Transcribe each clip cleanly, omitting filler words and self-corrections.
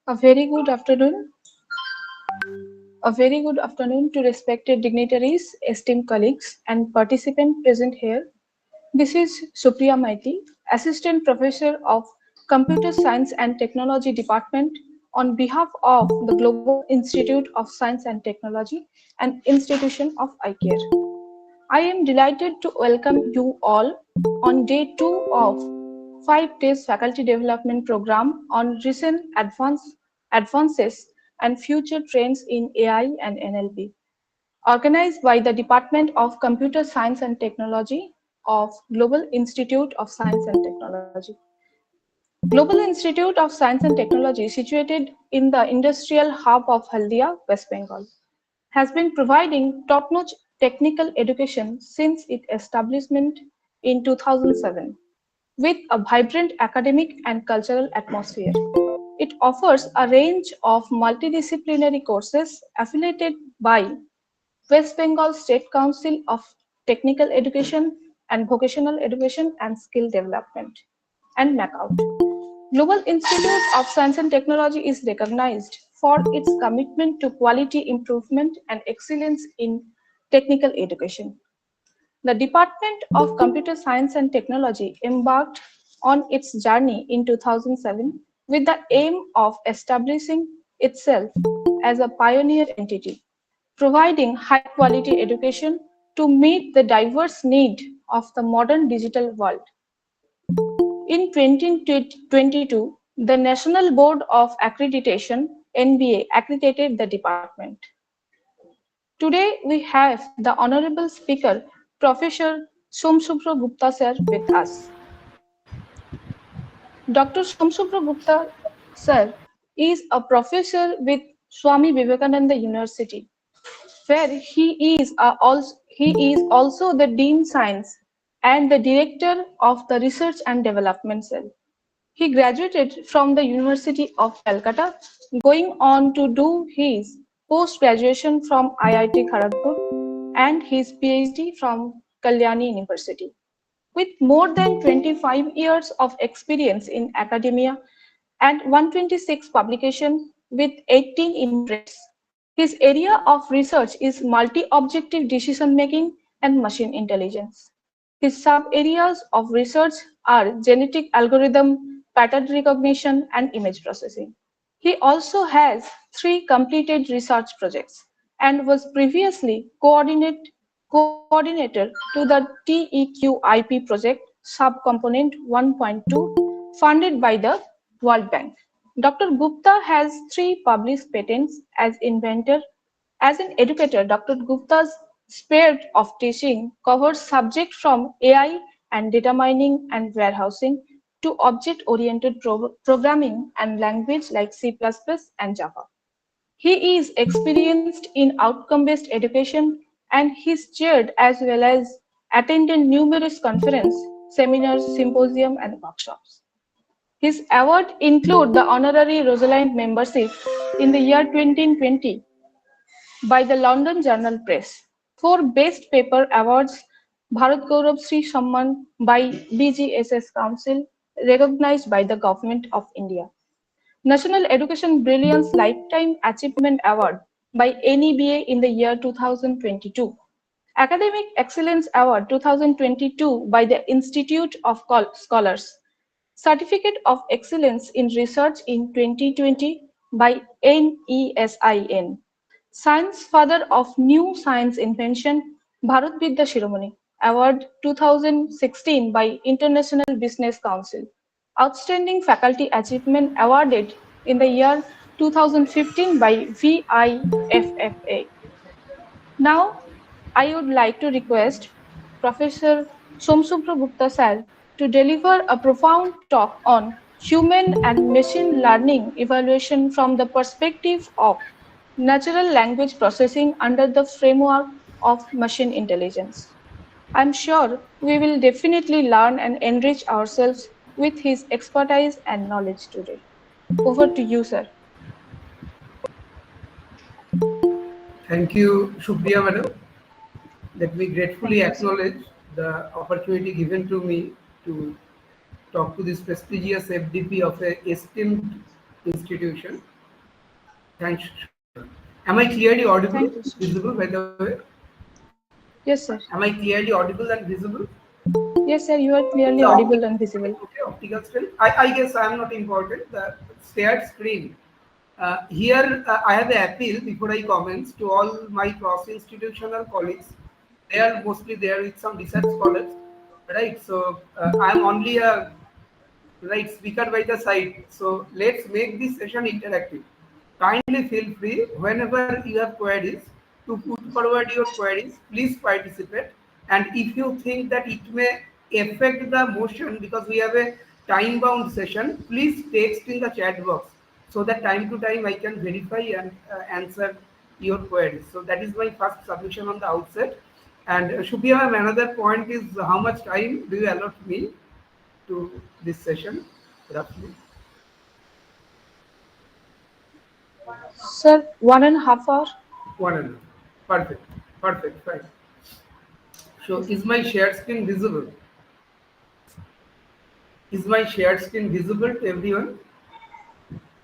A very good afternoon. A very good afternoon to respected dignitaries, esteemed colleagues, and participants present here. This is Supriya Maiti, Assistant Professor of Computer Science and Technology Department on behalf of the Global Institute of Science and Technology and Institution of ICARE. I am delighted to welcome you all on day 2 of 5 days faculty development program on recent advances and future trends in AI and NLP, organized by the Department of Computer Science and Technology of Global Institute of Science and Technology. Global Institute of Science and Technology, situated in the industrial hub of Haldia, West Bengal, has been providing top-notch technical education since its establishment in 2007, with a vibrant academic and cultural atmosphere. It offers a range of multidisciplinary courses affiliated by West Bengal State Council of Technical Education and Vocational Education and Skill Development, and MACOUT. Global Institute of Science and Technology is recognized for its commitment to quality improvement and excellence in technical education. The Department of Computer Science and Technology embarked on its journey in 2007 with the aim of establishing itself as a pioneer entity, providing high quality education to meet the diverse need of the modern digital world. In 2022, the National Board of Accreditation (NBA) accredited the department. Today, we have the Honorable Speaker, Professor Somsupra Gupta sir with us. Dr. Somsupra Gupta sir is a professor with Swami Vivekananda University, where he is also the Dean Science and the Director of the Research and Development Cell. He graduated from the University of Calcutta, going on to do his post-graduation from IIT Kharagpur and his PhD from Kalyani University. With more than 25 years of experience in academia and 126 publications with 18 imprints, his area of research is multi-objective decision-making and machine intelligence. His sub-areas of research are genetic algorithm, pattern recognition, and image processing. He also has 3 completed research projects and was previously coordinator to the TEQIP project subcomponent 1.2 funded by the World Bank. Dr. Gupta has 3 published patents as inventor. As an educator, Dr. Gupta's sphere of teaching covers subjects from AI and data mining and warehousing to object-oriented programming and language like C++ and Java. He is experienced in outcome-based education and he's chaired as well as attended numerous conferences, seminars, symposium, and workshops. His awards include the honorary Rosalind membership in the year 2020 by the London Journal Press. 4 Best Paper Awards, Bharat Gaurav Sri Samman by BGSS Council, recognized by the Government of India. National Education Brilliance Lifetime Achievement Award by NEBA in the year 2022. Academic Excellence Award 2022 by the Institute of Scholars. Certificate of Excellence in Research in 2020 by NESIN. Science Father of New Science Invention, Bharat Vidya Shiromani Award 2016 by International Business Council. Outstanding Faculty Achievement awarded in the year 2015 by VIFFA. Now, I would like to request Professor Somsupra Gupta sir to deliver a profound talk on human and machine learning evaluation from the perspective of natural language processing under the framework of machine intelligence. I'm sure we will definitely learn and enrich ourselves with his expertise and knowledge today. Over to you, sir. Thank you, Shubhriya madam. Let me gratefully Thank you, sir. acknowledge the opportunity given to me to talk to this prestigious FDP of a esteemed institution. Thanks, Shubhriya. Am I clearly audible, Thank you, sir. visible by the way? Yes, sir. Am I clearly audible and visible? Yes, sir, you are The clearly optical audible and visible. screen, okay, optical screen. I guess I am not important. The shared screen. Here, I have an appeal before I comments to all my cross-institutional colleagues. They are mostly there with some research scholars, right? So I am only a right speaker by the side. So let's make this session interactive. Kindly feel free whenever you have queries to put forward your queries. Please participate. And if you think that it may affect the motion because we have a time bound session, please text in the chat box so that time to time I can verify and answer your queries. So that is my first submission on the outset. And Shubhya, another point is how much time do you allot me to this session, roughly? Sir, 1.5 hours. 1 hour. Perfect. Perfect. Fine. So, Yes, sir. is my shared screen visible? Is my shared screen visible to everyone?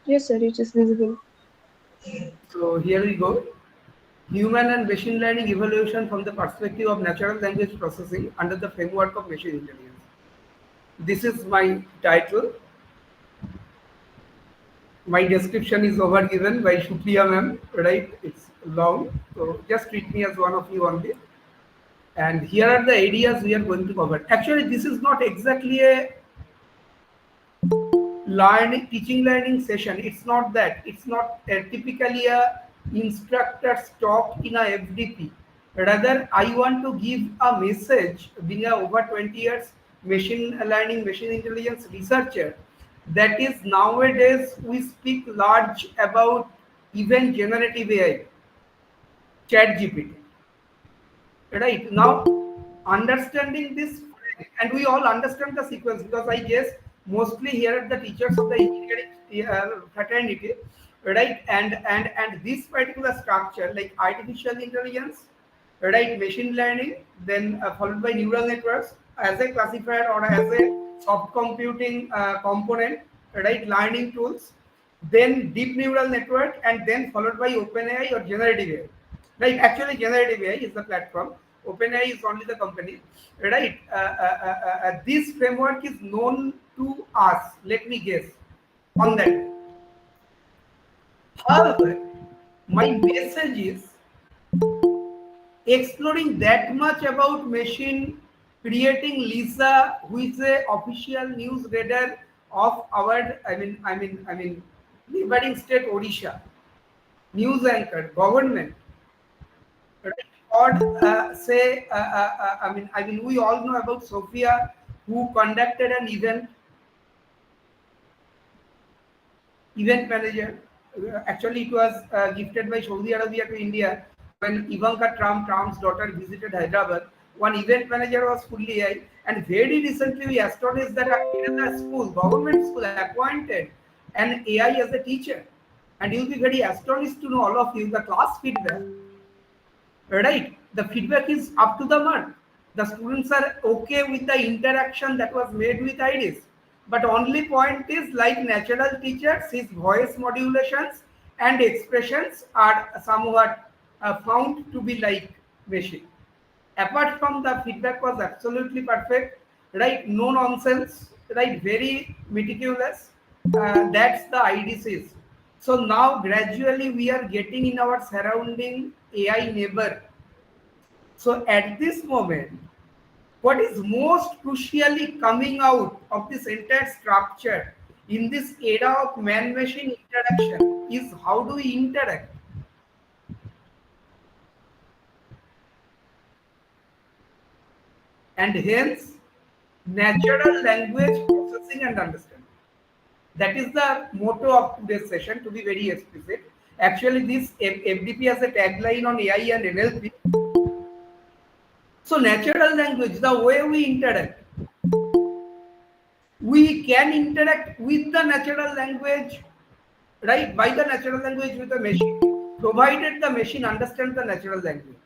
Yes, sir, it is visible. So, here we go. Human and machine learning evaluation from the perspective of natural language processing under the framework of machine intelligence. This is my title. My description is overgiven by Shukriya ma'am, right? It's long. So, just treat me as one of you only. And here are the areas we are going to cover. Actually, this is not exactly a teaching learning session. It's not that. It's not typically a instructor's talk in a FDP. Rather, I want to give a message, being a over 20 years machine learning, machine intelligence researcher, that is nowadays we speak large about even generative AI, chat GPT. Right now, understanding this, and we all understand the sequence because I guess mostly here are the teachers of the engineering fraternity, right? And this particular structure, like artificial intelligence, right, machine learning, then followed by neural networks as a classifier or as a soft computing component, right, learning tools, then deep neural network, and then followed by OpenAI or generative AI. Right, actually, generative AI is the platform. OpenAI is only the company. Right, this framework is known to us. Let me guess on that. However, my message is exploring that much about machine creating Lisa, who is a official news reader of our, neighboring state Odisha, news anchor, government, right? Or say, we all know about Sophia, who conducted an event manager. Actually, it was gifted by Saudi Arabia to India when Ivanka Trump, Trump's daughter, visited Hyderabad. One event manager was fully AI, and very recently we astonished that a school, government school, appointed an AI as a teacher. And you'll be very astonished to know, all of you, the class feedback, right? The feedback is up to the mark. The students are okay with the interaction that was made with IDs. But only point is, like natural teachers, his voice modulations and expressions are somewhat found to be like machine. Apart from, the feedback was absolutely perfect, right? No nonsense, right? Very meticulous. That's the IDCs. So now gradually we are getting in our surrounding AI neighbor. So at this moment, what is most crucially coming out of this entire structure in this era of man-machine interaction is how do we interact, and hence natural language processing and understanding. That is the motto of today's session, to be very explicit. Actually, this FDP has a tagline on AI and NLP. So natural language, the way we interact, we can interact with the natural language, right, by the natural language with the machine, provided the machine understands the natural language.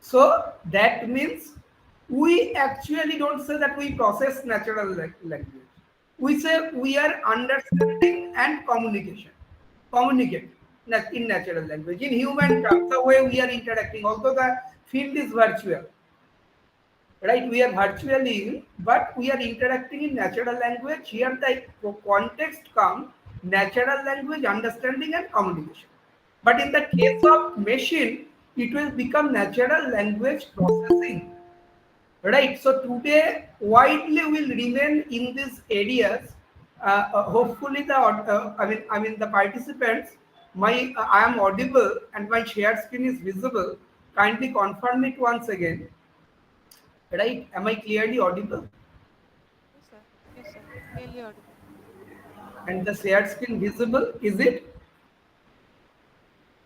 So that means we actually don't say that we process natural language. We say we are understanding and communicate in natural language, in human terms, the way we are interacting. Although the field is virtual, right? We are virtually, but we are interacting in natural language. Here the context comes natural language understanding and communication. But in the case of machine, it will become natural language processing, right? So today widely will remain in these areas. Hopefully the the participants, my I am audible and my share screen is visible. Kindly confirm it once again. Right? Am I clearly audible? Yes, sir. Yes, sir. Clearly audible. And the shared screen visible? Is it?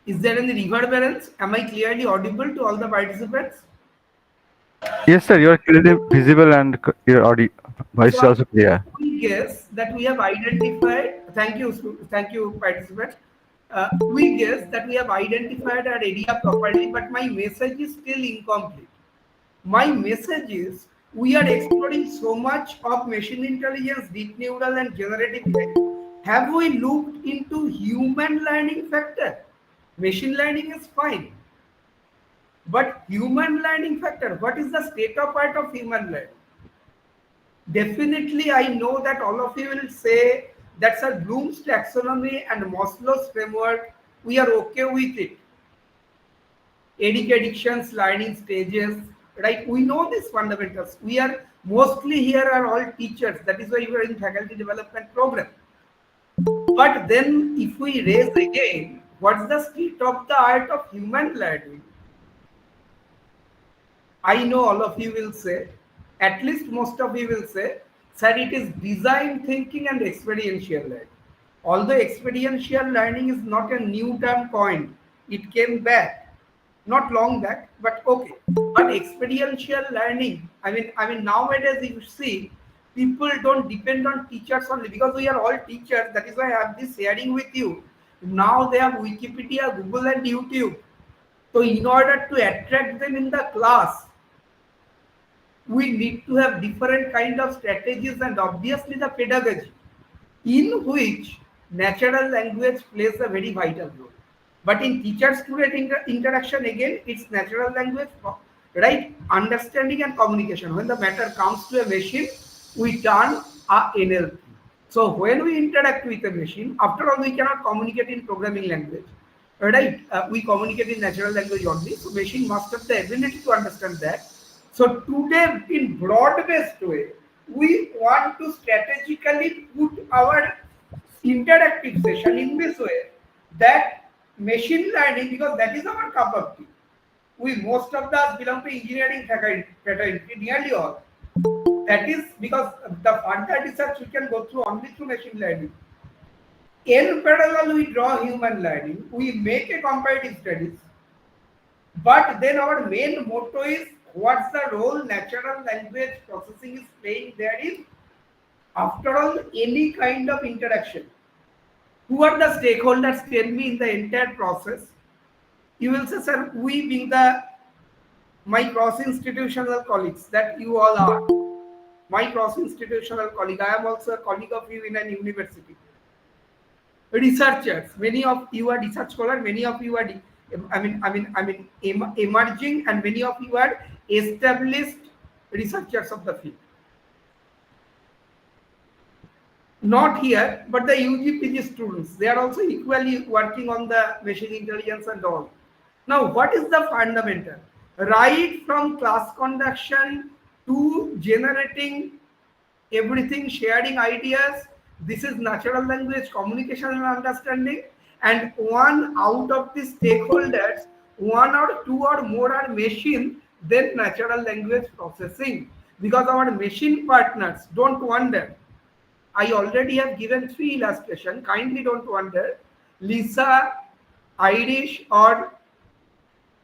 Is there any reverberance? Am I clearly audible to all the participants? Yes, sir. You are clearly visible and your audio voice is So also clear. we guess that we have identified. Thank you, participant. We guess that we have identified our area properly, but my message is still incomplete. My message is we are exploring so much of machine intelligence, deep neural, and generative AI. Have we looked into human learning factor? Machine learning is fine, but human learning factor, what is the state of art of human learning? Definitely, I know that all of you will say that's a Bloom's taxonomy and Maslow's framework. We are okay with it. addictions, learning stages, right? We know these fundamentals. We are mostly here are all teachers. That is why we are in faculty development program. But then if we raise again, what's the state of the art of human learning? I know all of you will say, at least most of you will say, sir, it is design thinking and experiential learning. Although experiential learning is not a new term coined, it came back, not long back, but okay. But experiential learning, I mean, nowadays you see, people don't depend on teachers only because we are all teachers. That is why I have this sharing with you. Now they have Wikipedia, Google, and YouTube. So in order to attract them in the class, we need to have different kind of strategies and obviously the pedagogy in which natural language plays a very vital role. But in teacher-student interaction, again, it's natural language, right? Understanding and communication. When the matter comes to a machine, we turn a NLP. So when we interact with a machine, after all, we cannot communicate in programming language, right? We communicate in natural language only. So machine must have the ability to understand that. So today, in broad-based way, we want to strategically put our interactive session in this way that machine learning, because that is our cup of tea. We most of us belong to engineering fraternity, nearly all. That is because the further research we can go through only through machine learning. In parallel, we draw human learning. We make a comparative studies. But then our main motto is what's the role natural language processing is playing there in, after all, any kind of interaction. Who are the stakeholders? Tell me in the entire process. You will say, sir, we being my cross-institutional colleagues that you all are. My cross-institutional colleague. I am also a colleague of you in an university. Researchers. Many of you are research scholars. Many of you are, emerging, and many of you are established researchers of the field. Not here, but the UG students, they are also equally working on the machine intelligence and all. Now, what is the fundamental? Right from class conduction to generating everything, sharing ideas, this is natural language communication and understanding. And one out of the stakeholders, one or two or more are machine, then natural language processing. Because our machine partners, don't wonder, I already have given 3 illustrations. Kindly don't wonder. Lisa, Irish, or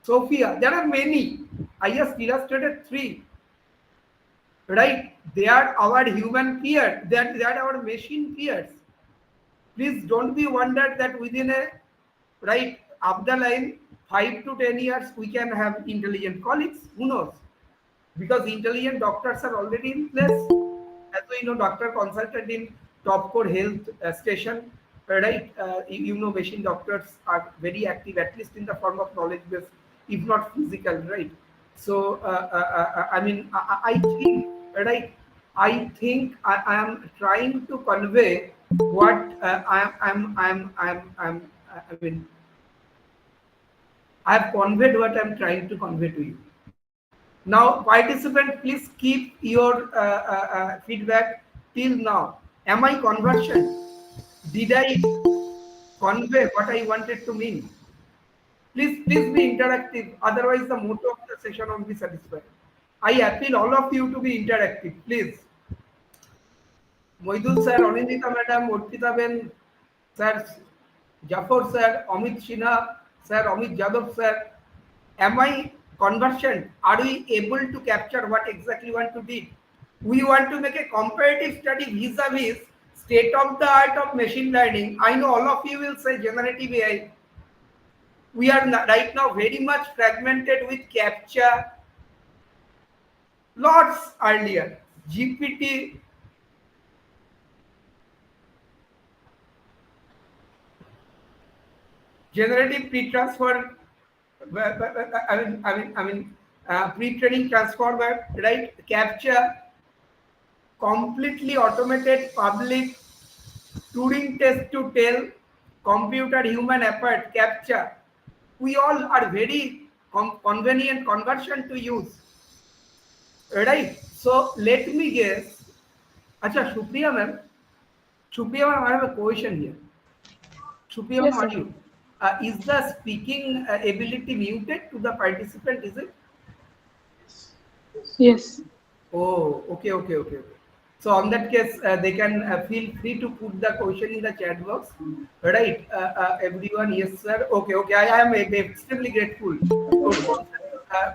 Sophia. There are many. I just illustrated 3. Right? They are our human peers. They are our machine peers. Please don't be wondered that within a, right, up the line, 5 to 10 years, we can have intelligent colleagues. Who knows? Because intelligent doctors are already in place. As we know, doctor consultant in top core health station, right? You know, machine doctors are very active, at least in the form of knowledge base, if not physical, right? So, I think, right? I think I am trying to convey what I have conveyed what I am trying to convey to you. Now, participant, please keep your feedback till now. Am I conversion? Did I convey what I wanted to mean? Please be interactive. Otherwise, the motto of the session won't be satisfied. I appeal all of you to be interactive, please. Moidul sir, Anindita madam, Orpita ben, sir, Jafar sir, Amit Sinha sir, Amit Jadov sir. Am I conversion? Are we able to capture what exactly we want to do? We want to make a comparative study vis-a-vis state of the art of machine learning. I know all of you will say generative AI. We are right now very much fragmented with CAPTCHA. Lots earlier. GPT. Generative pre-transfer. Pre-training transformer, right? CAPTCHA. Completely automated public Turing test to tell, computer human apart, CAPTCHA. We all are very convenient conversion to use. Right? So let me guess. Acha, Supriya ma'am, I have a question here. Supriya ma'am, Yes, are sir. you? Is the speaking ability muted to the participant? Is it? Yes. Oh, okay. So on that case, they can feel free to put the question in the chat box. Right, everyone, yes sir. Okay. I am extremely grateful to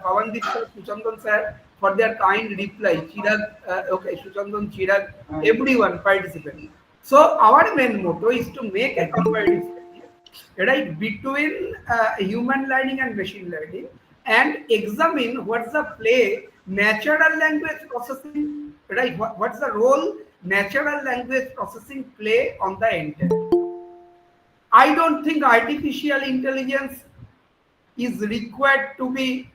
Pawandeep sir, Suchandan sir for their kind reply. Chirag, okay, Suchandan, Chirag, everyone participant. So our main motto is to make a comparative study, right, between human learning and machine learning, and examine what's the play natural language processing, right, what's the role natural language processing play on the entire. I don't think artificial intelligence is required to be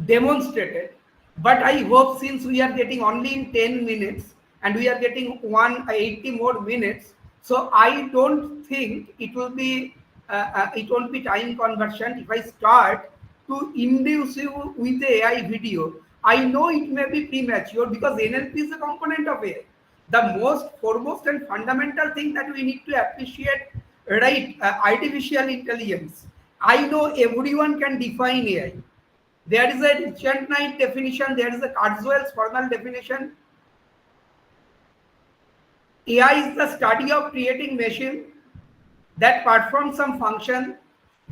demonstrated. But I hope, since we are getting only in 10 minutes and we are getting 180 more minutes, so I don't think it won't be time conversion if I start to induce you with the AI video. I know it may be premature because NLP is a component of AI. The most foremost and fundamental thing that we need to appreciate, right, artificial intelligence. I know everyone can define AI. There is a Richard Knight definition, there is a Kurzweil's formal definition. AI is the study of creating machine that performs some function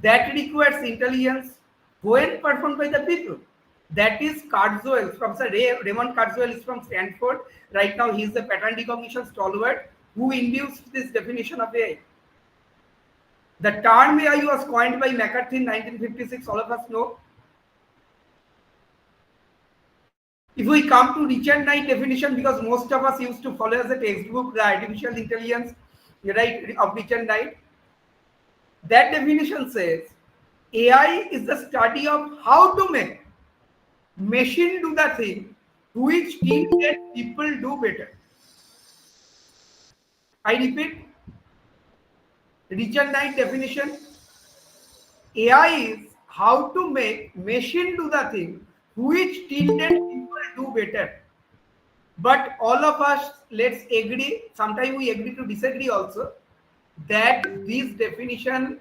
that requires intelligence when performed by the people. That is Kurzweil from Sir Raymond Kurzweil is from Stanford. Right now he is the pattern recognition stalwart who induced this definition of AI. The term AI was coined by McCarthy in 1956, all of us know. If we come to Richard Knight definition, because most of us used to follow as a textbook the artificial intelligence, right, of Richard Knight, that definition says AI is the study of how to make machine do the thing which talented people do better. I repeat, Richard Knight definition: AI is how to make machine do the thing which talented people do better. But all of us, let's agree, sometimes we agree to disagree also, that these definitions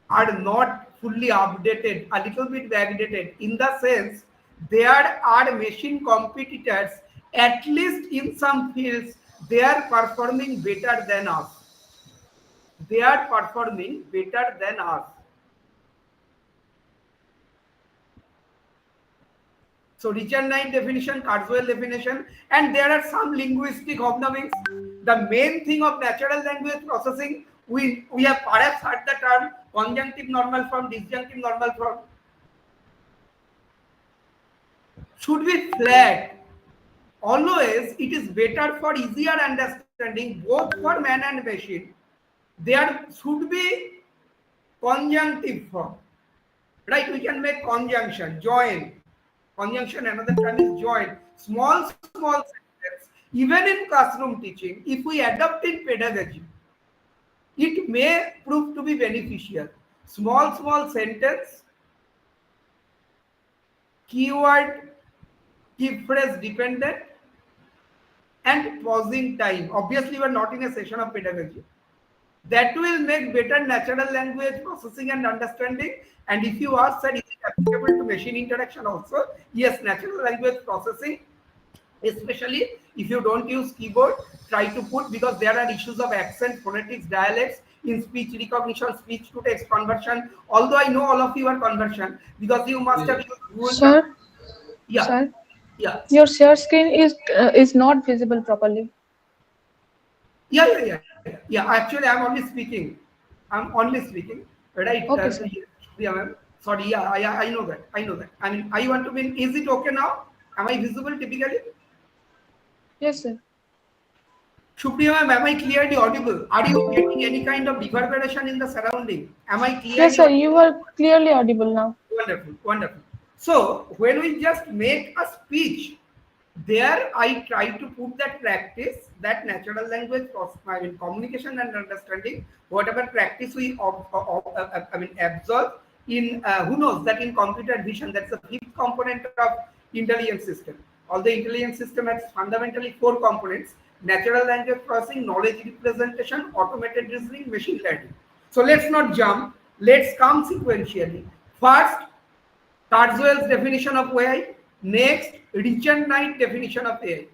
are not fully updated, a little bit backdated, in the sense there are machine competitors, at least in some fields, they are performing better than us. They are performing better than us. So Richard Knight definition, Kurzweil definition, and there are some linguistic hobnobbings. The main thing of natural language processing, we have perhaps heard the term conjunctive normal form, disjunctive normal form, should be flat. Always it is better for easier understanding both for man and machine. There should be conjunctive form. Right? We can make conjunction, join. Conjunction, another term is join. Small sentences. Even in classroom teaching, if we adopt in pedagogy, it may prove to be beneficial. Small sentence, keyword, key phrase dependent, and pausing time. Obviously, we are not in a session of pedagogy. That will make better natural language processing and understanding. And if you ask, sir, is it applicable to machine interaction also? Yes, natural language processing, especially if you don't use keyboard, try to put, because there are issues of accent, phonetics, dialects in speech recognition, speech to text conversion. Although I know all of you are conversion because you must have used Google. Sir, Yeah, sir, yeah. your share screen is not visible properly. Yeah. Actually, I'm only speaking. Right? Okay, sir. Yeah, ma'am. Sorry. Yeah, I know that. I mean, I want to mean. Is it okay now? Am I visible typically? Yes, sir. Shubhriya ma'am, am I clearly audible? Are you getting any kind of reverberation in the surrounding? Am I Yes, clearly sir. audible? You are clearly audible now. Wonderful. So when we just make a speech there I try to put that practice, that natural language, communication and understanding, whatever practice we absorb in, who knows that in computer vision, that's the fifth component of intelligence system. Although intelligence system has fundamentally four components: natural language processing, knowledge representation, automated reasoning, machine learning. So let's not jump, let's come sequentially. First, Kurzweil's definition of AI. Next, Richard Knight definition of AI.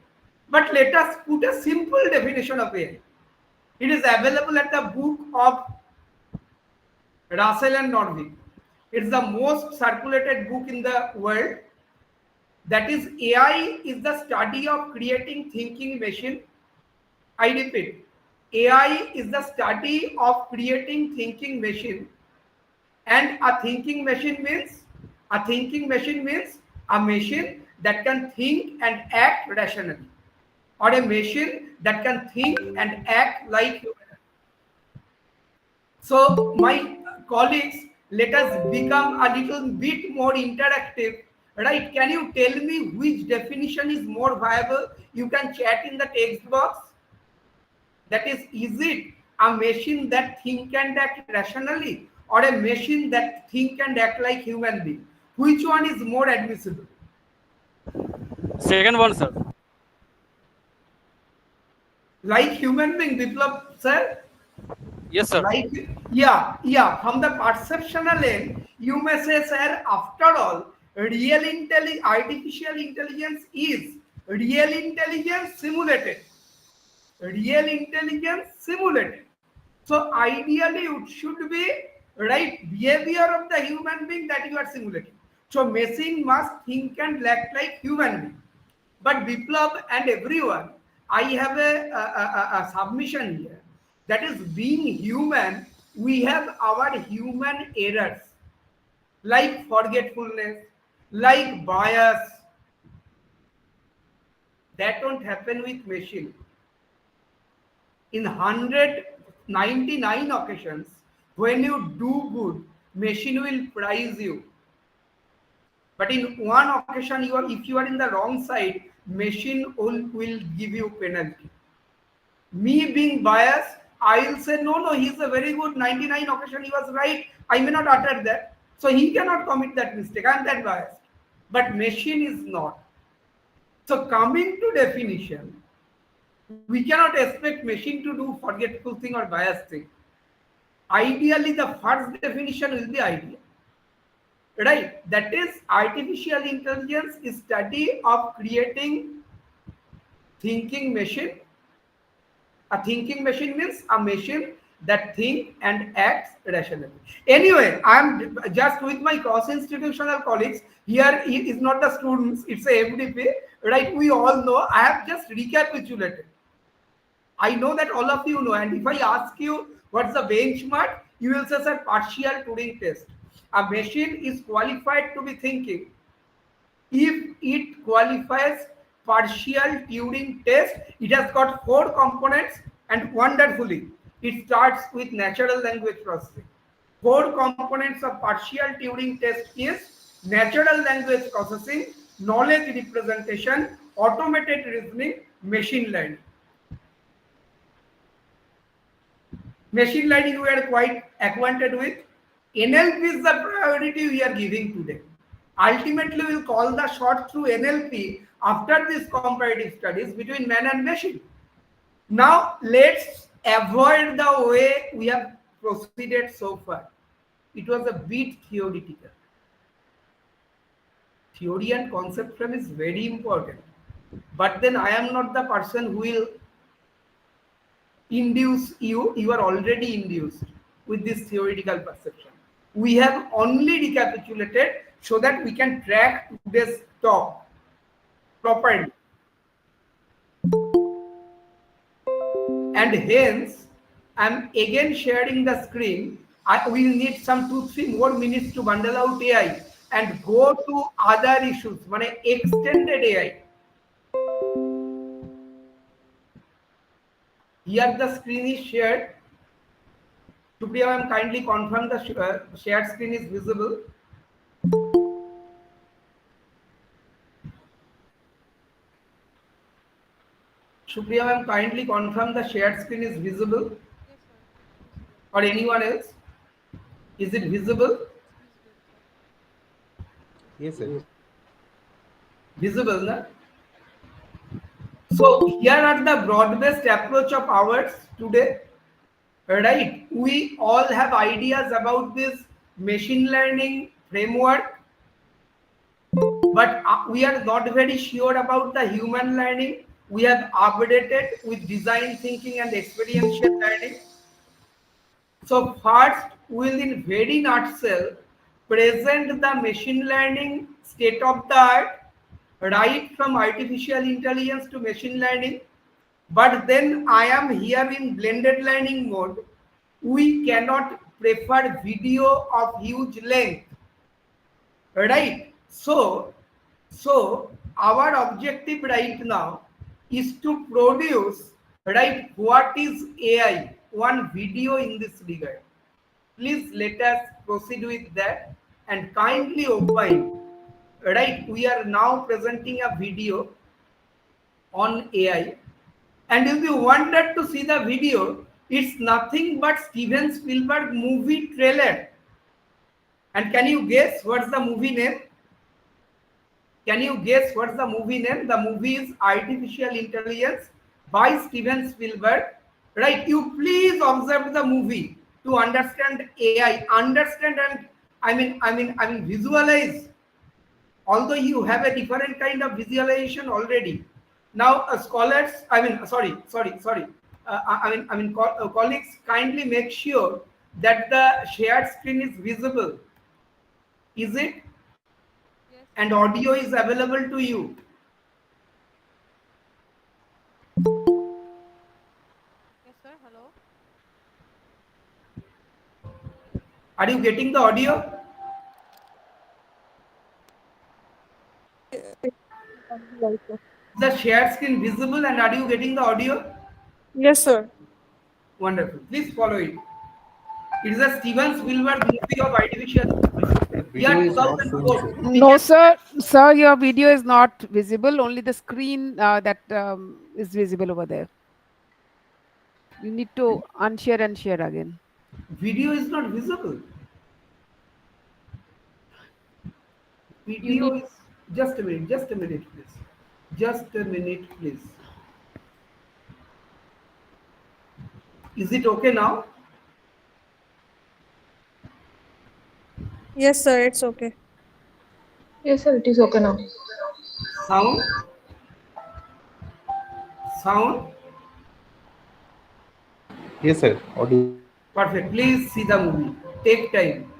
But let us put a simple definition of AI. It is available at the book of Russell and Norvig. It's the most circulated book in the world. That is, AI is the study of creating thinking machine. I repeat, AI is the study of creating thinking machine. And a thinking machine means a machine that can think and act rationally, or a machine that can think and act like human. So my colleagues, let us become a little bit more interactive, right? Can you tell me which definition is more viable? You can chat in the text box. That is it a machine that think and act rationally, or a machine that think and act like human being? Which one is more admissible? Second one, sir. Like human being, Biplab sir? Yes, sir. Like, yeah. From the perceptional end, you may say, sir, after all, artificial intelligence is real intelligence simulated. Real intelligence simulated. So ideally, it should be right behavior of the human being that you are simulating. So machine must think and act like human being. But Biplab and everyone, I have a submission here. That is, being human, we have our human errors, like forgetfulness, like bias. That won't happen with machine. In 199 occasions, when you do good, machine will praise you. But in one occasion, if you are in the wrong side, machine will give you penalty. Me being biased, I will say, no, he's a very good 99 occasion, he was right. I may not utter that. So he cannot commit that mistake. I am that biased. But machine is not. So coming to definition, we cannot expect machine to do forgetful thing or biased thing. Ideally, the first definition will be ideal. Right? That is, artificial intelligence is study of creating thinking machine. A thinking machine means a machine that thinks and acts rationally. Anyway, I am just with my cross-institutional colleagues. Here is not the students, it's a FDP. Right? We all know. I have just recapitulated. I know that all of you know, and if I ask you what's the benchmark, you will say, sir, partial Turing test. A machine is qualified to be thinking if it qualifies partial Turing test. It has got four components, and wonderfully, it starts with natural language processing. Four components of partial Turing test is natural language processing, knowledge representation, automated reasoning, machine learning. Machine learning we are quite acquainted with. NLP is the priority we are giving today. Ultimately, we will call the shot through NLP after these comparative studies between man and machine. Now, let's avoid the way we have proceeded so far. It was a bit theoretical. Theory and concept frame is very important. But then I am not the person who will induce you. You are already induced with this theoretical perception. We have only recapitulated so that we can track today's talk properly. And hence, I'm again sharing the screen. I will need some 2-3 more minutes to bundle out AI and go to other issues, extended AI. Here the screen is shared. Supriya ma'am, kindly confirm the shared screen is visible. Supriya ma'am, kindly confirm the shared screen is visible, Yes, sir. It's visible. or anyone else? Is it visible? It's visible, sir. Yes, sir. Visible, na? So here are the broad-based approach of ours today. Right? We all have ideas about this machine learning framework, but we are not very sure about the human learning. We have updated with design thinking and experiential learning. So first, we'll in very nutshell present the machine learning state of the art, right from artificial intelligence to machine learning. But then I am here in blended learning mode. We cannot prefer video of huge length, right? So our objective right now is to produce, right, what is AI, one video in this regard. Please let us proceed with that and kindly open, right? We are now presenting a video on AI, and if you wanted to see the video, it's nothing but Steven Spielberg movie trailer. And can you guess what's the movie name? Can you guess what's the movie name? The movie is Artificial Intelligence by Steven Spielberg. Right? You please observe the movie to understand AI. Understand and I mean visualize. Although you have a different kind of visualization already. Now, scholars, colleagues, kindly make sure that the shared screen is visible. Is it? Yes, And sir. audio is available to you. Yes, sir. Hello. Are you getting the audio? The shared screen visible, and are you getting the audio? Yes, sir. Wonderful. Please follow it. It is a Steven Spielberg movie of artificial Video year is not showing, 2004. sir. No, sir. Sir, your video is not visible. Only the screen that is visible over there. You need to unshare and share again. Video is not visible. You Video need. is just a minute, please. Just a minute, please. Is it okay now? Yes, sir, it's okay. Yes, sir, it is okay now. Sound? Sound? Yes, sir. Audio. Perfect. Please see the movie. Take time.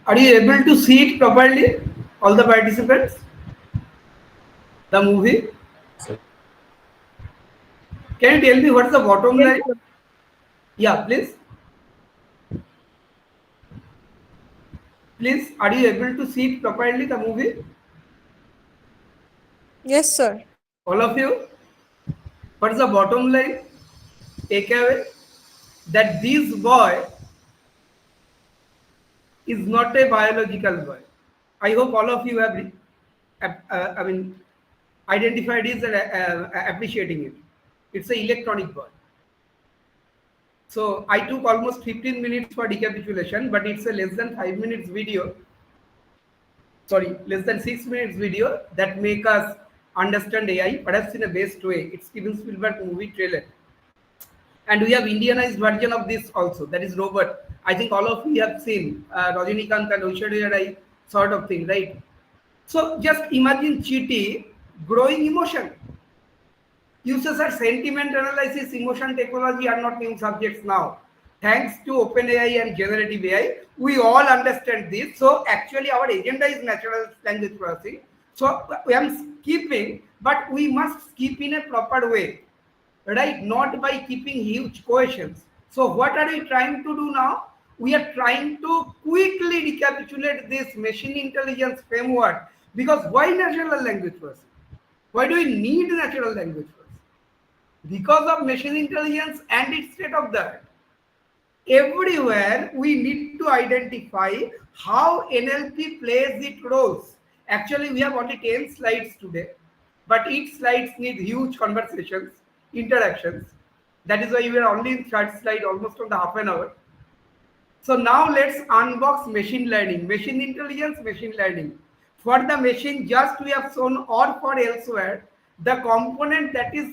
Are you able to see it properly, all the participants? The movie? Sir. Can you tell me what's the bottom Yes, line? sir. Yeah, please. Please, are you able to see it properly, the movie? Yes, sir. All of you? What's the bottom line? Take away that this boy is not a biological boy. I hope all of you have, I mean, identified it and appreciating it. It's an electronic boy. So I took almost 15 minutes for recapitulation, but it's a less than 5 minutes video. Sorry, less than 6 minutes video that make us understand AI, perhaps in a best way. It's Steven Spielberg movie trailer. And we have Indianized version of this also, that is Robert. I think all of you have seen Rajinikanth and Aishwarya Rai sort of thing, right? So just imagine Chiti growing emotion. Uses are sentiment analysis, emotion technology are not new subjects now. Thanks to OpenAI and generative AI, we all understand this. So actually our agenda is natural language processing. So we are skipping, but we must skip in a proper way, right? Not by keeping huge questions. So what are we trying to do now? We are trying to quickly recapitulate this machine intelligence framework, because why natural language processing? Why do we need natural language processing? Because of machine intelligence and its state of the art. Everywhere we need to identify how NLP plays its roles. Actually, we have only 10 slides today, but each slides need huge conversations, interactions. That is why we are only in third slide, almost on the half an hour. So now let's unbox machine learning, machine intelligence, machine learning. For the machine, just we have shown, or for elsewhere, the component that is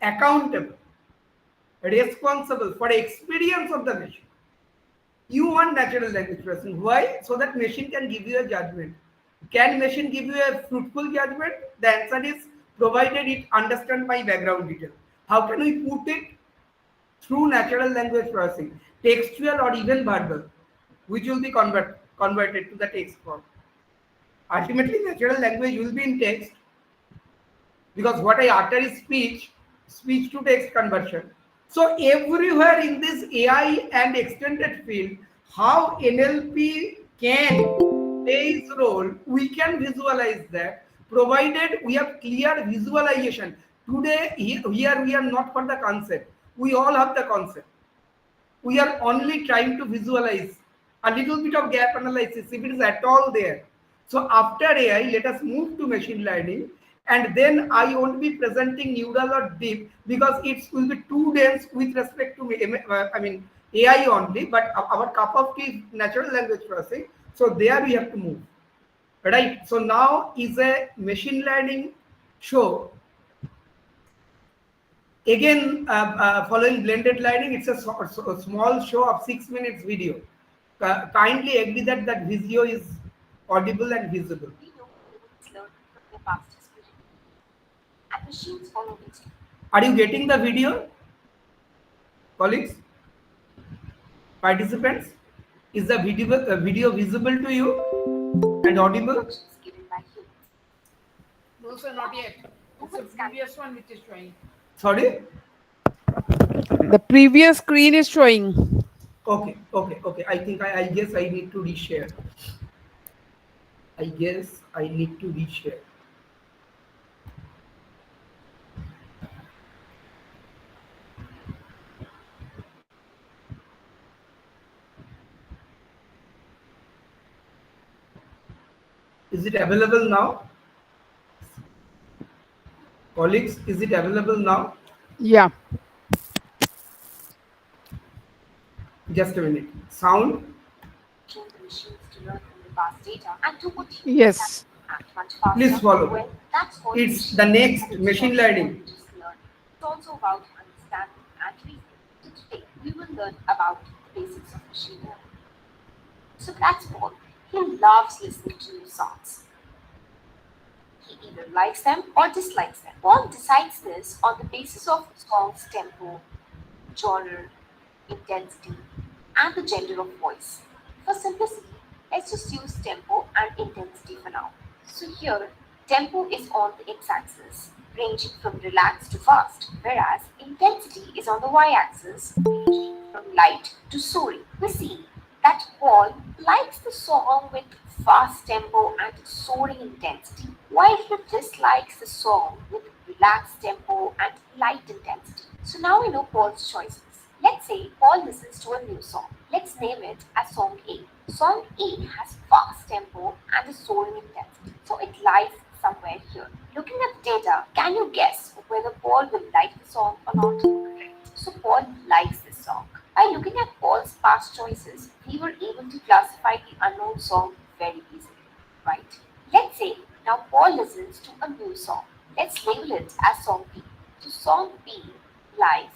accountable, responsible for experience of the machine. You want natural language processing. Why? So that machine can give you a judgment. Can machine give you a fruitful judgment? The answer is provided it understand my background detail. How can we put it? Through natural language processing, textual or even verbal, which will be converted to the text form. Ultimately, natural language will be in text, because what I utter is speech to text conversion. So everywhere in this AI and extended field, how NLP can play its role, we can visualize that, provided we have clear visualization. Today, here we are not for the concept. We all have the concept. We are only trying to visualize a little bit of gap analysis, if it is at all there. So after AI, let us move to machine learning, and then I won't be presenting neural or deep, because it will be too dense with respect to AI only. But our cup of tea is natural language processing, so there we have to move, right? So now is a machine learning show. Again, following blended learning, it's a small show of 6 minutes video. Kindly agree that that video is audible and visible. We know humans learn from their past experience, and machines follow instinct. Are you getting the video, colleagues, participants? Is the video visible to you and audible? Instructions given by humans. No, sir, not yet. It's the previous one which is showing. Sorry? The previous screen is showing. Okay, okay, okay. I think I guess I need to reshare. I guess I need to reshare. Is it available now? Colleagues, is it available now? Yeah. Just a minute. Sound? train the machines to learn from the past data and do what humans can Yes. act much faster. Please follow. Well, that's called It's machine the learning. next And it's machine not learning. just learning. It's also about understanding and reasoning. So today we will learn about the basics of machine learning. So that's Paul. He loves listening to new songs. He either likes them or dislikes them. Paul decides this on the basis of the song's tempo, genre, intensity, and the gender of voice. For simplicity, let's just use tempo and intensity for now. So here, tempo is on the x-axis, ranging from relaxed to fast, whereas intensity is on the y-axis, ranging from light to soaring. We see that Paul likes the song with fast tempo and soaring intensity, while he dislikes the song with relaxed tempo and light intensity. So now we know Paul's choices. Let's say Paul listens to a new song. Let's name it as Song A. Song A has fast tempo and a soaring intensity, so it lies somewhere here. Looking at the data, can you guess whether Paul will like the song or not? Correct. So Paul likes this song. By looking at Paul's past choices, we were able to classify the unknown song very easily, right? Let's say now Paul listens to a new song. Let's label it as Song B. So Song B lies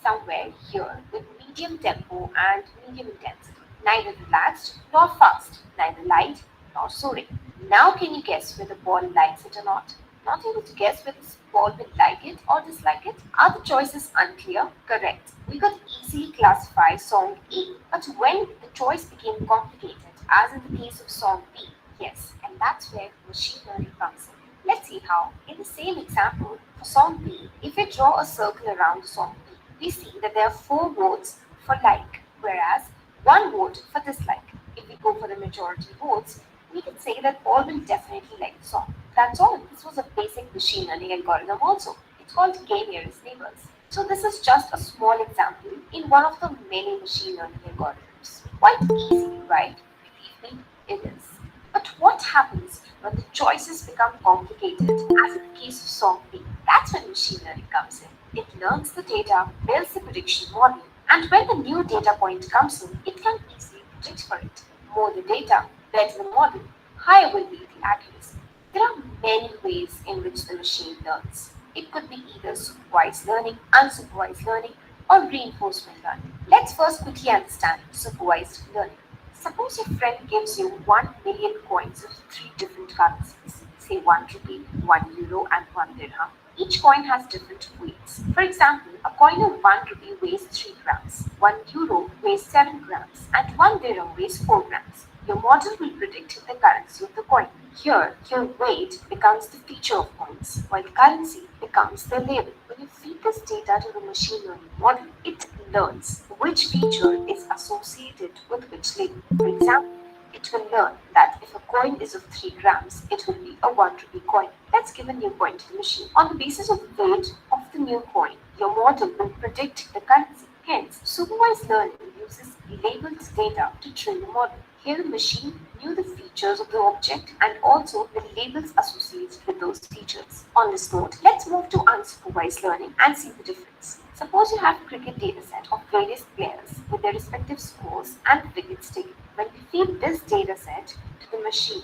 somewhere here with medium tempo and medium intensity. Neither relaxed nor fast, neither light nor soaring. Now can you guess whether Paul likes it or not? Not able to guess whether Paul will like it or dislike it? Are the choices unclear? Correct. We could easily classify song A, but when the choice became complicated, as in the case of song B, yes, and that's where machine learning comes in. Let's see how. In the same example, for song B, if we draw a circle around the song B, we see that there are 4 votes for like, whereas 1 vote for dislike. If we go for the majority votes, we can say that Paul will definitely like the song. That's all. This was a basic machine learning algorithm also. It's called k-nearest neighbors. So this is just a small example in one of the many machine learning algorithms. Quite easy, right? Believe me, it is. But what happens when the choices become complicated, as in the case of song B? That's when machine learning comes in. It learns the data, builds the prediction model, and when the new data point comes in, it can easily predict for it. More the data, better the model, higher will be the accuracy. There are many ways in which the machine learns. It could be either supervised learning, unsupervised learning, or reinforcement learning. Let's first quickly understand supervised learning. Suppose your friend gives you 1 million coins of 3 different currencies, say 1 rupee, 1 euro, and 1 dirham. Each coin has different weights. For example, a coin of 1 rupee weighs 3 grams, 1 euro weighs 7 grams, and 1 dirham weighs 4 grams. Your model will predict the currency of the coin. Here, your weight becomes the feature of coins, while currency becomes the label. When you feed this data to the machine learning model, it learns which feature is associated with which label. For example, it will learn that if a coin is of 3 grams, it will be a 1 rupee coin. Let's give a new coin to the machine. On the basis of weight of the new coin, your model will predict the currency. Hence, supervised learning uses labeled data to train the model. Here the machine knew the features of the object and also the labels associated with those features. On this note, let's move to unsupervised learning and see the difference. Suppose you have a cricket dataset of various players with their respective scores and wickets taken. When we feed this dataset to the machine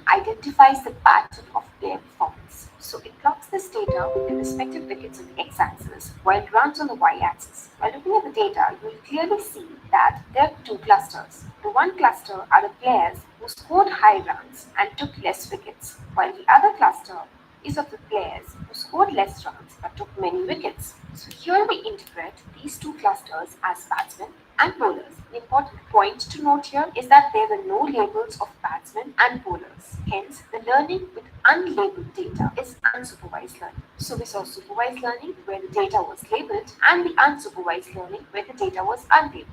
identifies the pattern of their performance. So it plots this data with the respective wickets on the x-axis while it runs on the y-axis. By looking at the data, you will clearly see that there are 2 clusters. The one cluster are the players who scored high runs and took less wickets, while the other cluster is of the players who scored less runs but took many wickets. So here we interpret these 2 clusters as batsmen and bowlers. The important point to note here is that there were no labels of batsmen and bowlers. Hence, the learning with unlabeled data is unsupervised learning. So we saw supervised learning where the data was labeled and the unsupervised learning where the data was unlabeled.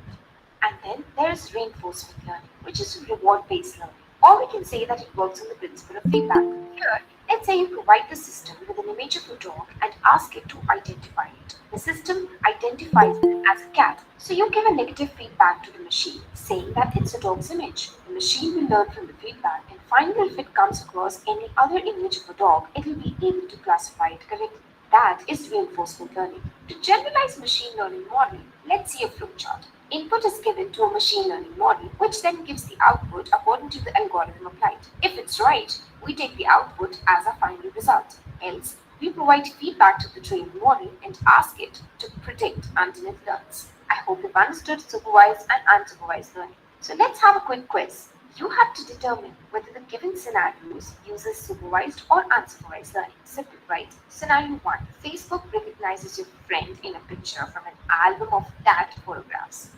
And then there is reinforcement learning, which is reward-based learning. Or we can say that it works on the principle of feedback. Here, let's say you provide the system with an image of a dog and ask it to identify it. The system identifies it as a cat. So you give a negative feedback to the machine, saying that it's a dog's image. The machine will learn from the feedback, and finally, if it comes across any other image of a dog, it will be able to classify it correctly. That is reinforcement learning. To generalize machine learning model, let's see a flowchart. Input is given to a machine learning model, which then gives the output according to the algorithm applied. If it's right, we take the output as a final result. Else, we provide feedback to the trained model and ask it to predict until it learns. I hope you've understood supervised and unsupervised learning. So let's have a quick quiz. You have to determine whether the given scenarios uses supervised or unsupervised learning. Simple, right? Scenario 1. Facebook recognizes your friend in a picture from an album of tagged photographs.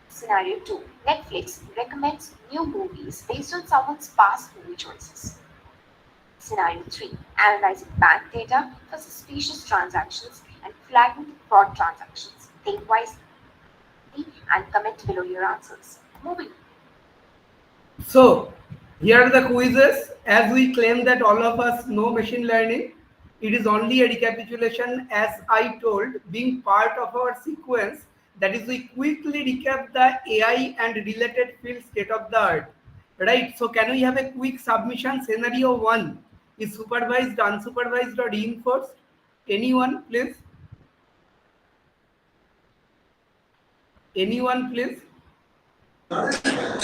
Scenario 2. Netflix recommends new movies based on someone's past movie choices. Scenario 3. Analyzing bank data for suspicious transactions and flagging fraud transactions. Think wisely and comment below your answers. Moving. So here are the quizzes. As we claim that all of us know machine learning, it is only a recapitulation, as I told, being part of our sequence. That is, we quickly recap the AI and related field state of the art. Right. So can we have a quick submission? Scenario 1 is supervised, unsupervised, or reinforced? Anyone, please? Anyone, please?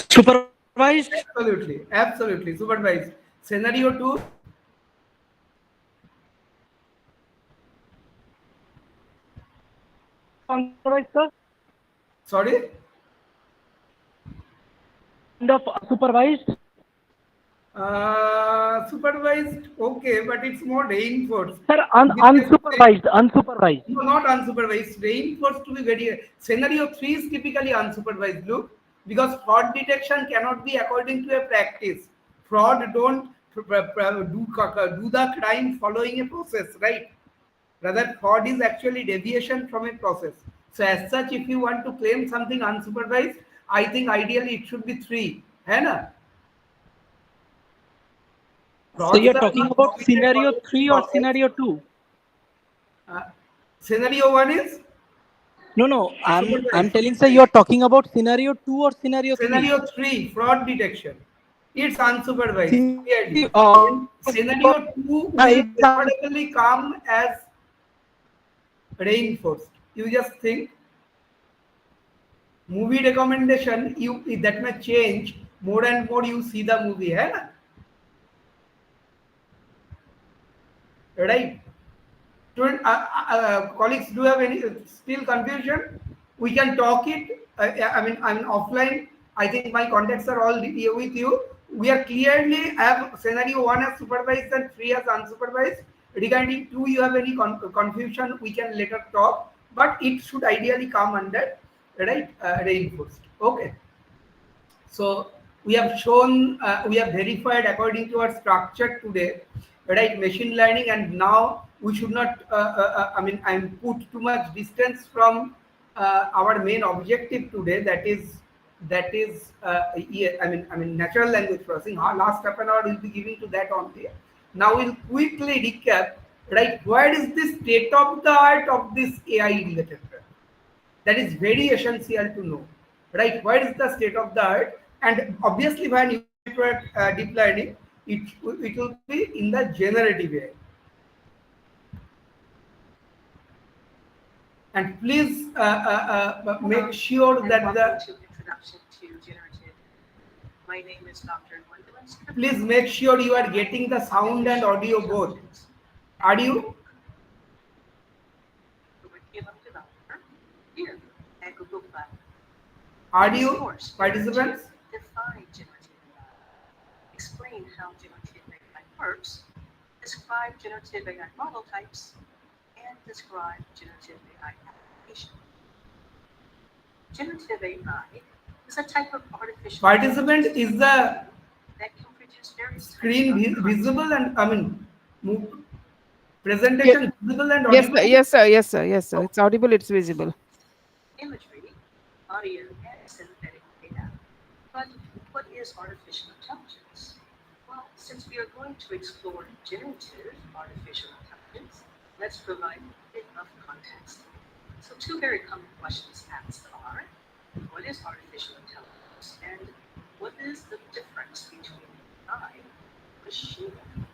Supervised. Absolutely, absolutely supervised. Scenario 2. Unsupervised, sir. Sorry? Kind of supervised. Supervised, okay, but it's more reinforced. Sir, unsupervised. Unsupervised. No, not unsupervised. Reinforced to be very. Scenario 3 is typically unsupervised, look, because fraud detection cannot be according to a practice. Fraud don't do the crime following a process, right? Rather, fraud is actually deviation from a process. So as such, if you want to claim something unsupervised, I think ideally it should be 3. है ना? So you're talking about scenario 3 or scenario 2? Scenario 1 is? No. I'm telling, sir, you're talking about scenario 2 or scenario 3? Scenario 3, fraud detection. It's unsupervised. Clearly. Scenario 2 will preferably come as reinforced. You just think movie recommendation, that may change more and more you see the movie, hai na? Right? Colleagues, do you have any still confusion? We can talk it. I mean offline. I think my contacts are all with you. We are clearly have scenario 1 as supervised and 3 as unsupervised. Regarding 2, you have any confusion, we can later talk. But it should ideally come under, right, reinforced. Okay. So we have shown, we have verified according to our structure today, right, machine learning, and now we should not, I'm put too much distance from our main objective today. That is, natural language processing. Last half an hour we'll be giving to that only. Now we'll quickly recap, right, what is the state of the art of this AI related work? That is very essential to know, right? What is the state of the art? And obviously when you network deep learning, it will be in the generative AI. And please make sure that the introduction to generative. My name is Dr. Gwendolyn. Please make sure you are getting the sound and audio both. Are you? Here at Google Cloud. Are you participants? Define generative AI. Explain how generative AI works. Describe generative AI model types. And describe generative AI application. Generative AI is a type of artificial Participant, is the that can produce very screen visible and presentation visible and audible? Yes, sir. It's audible. It's visible. imagery audio, and synthetic data. But what is artificial intelligence? Well, since we are going to explore generative artificial intelligence, let's provide a bit of context. So two very common questions asked are, what is artificial intelligence and what is the difference between AI and machine learning?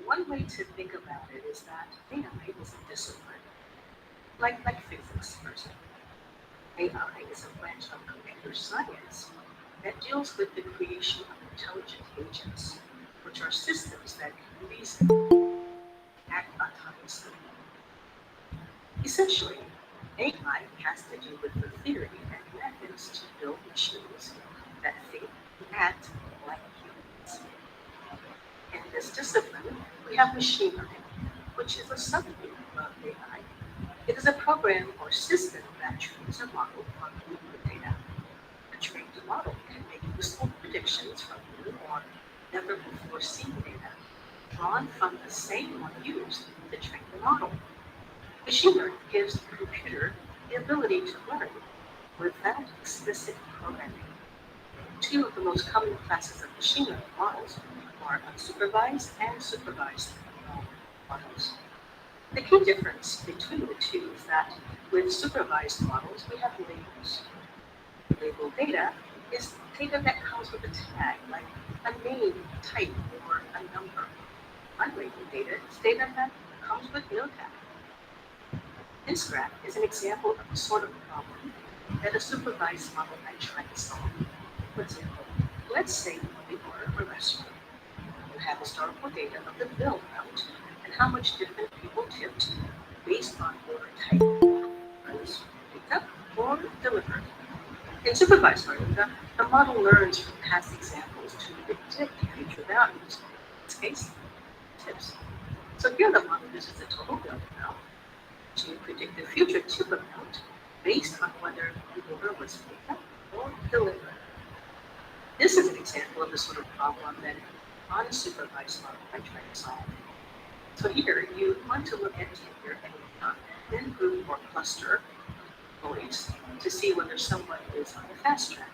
One way to think about it is that AI is a discipline, like physics, for example. AI is a branch of computer science that deals with the creation of intelligent agents, which are systems that can reason, act autonomously. Essentially, AI has to do with the theory and methods to build machines that think and act like humans. In this discipline, we have machine learning, which is a subgroup of AI. It is a program or system that trains a model on input data. A trained model can make useful predictions from new or never before seen data drawn from the same one used to train the model. Machine learning gives the computer the ability to learn without explicit programming. Two of the most common classes of machine learning models are unsupervised and supervised models. The key difference between the two is that with supervised models, we have labels. Labeled data is data that comes with a tag, like a name, type, or a number. Unlabeled data is data that comes with no tag. This graph is an example of the sort of problem that a supervised model might try to solve. For example, let's say you order a restaurant. You have historical data of the bill amount and how much different people tipped based on order type, goods picked up or delivered. In supervised learning, the model learns from past examples to predict future values. In this case, tips. So here the model uses the total bill amount to predict the future tip amount based on whether the order was picked up or delivered. This is an example of the sort of problem that an unsupervised model might try to solve. So here you want to look at tenure and then group or cluster points to see whether someone is on the fast track.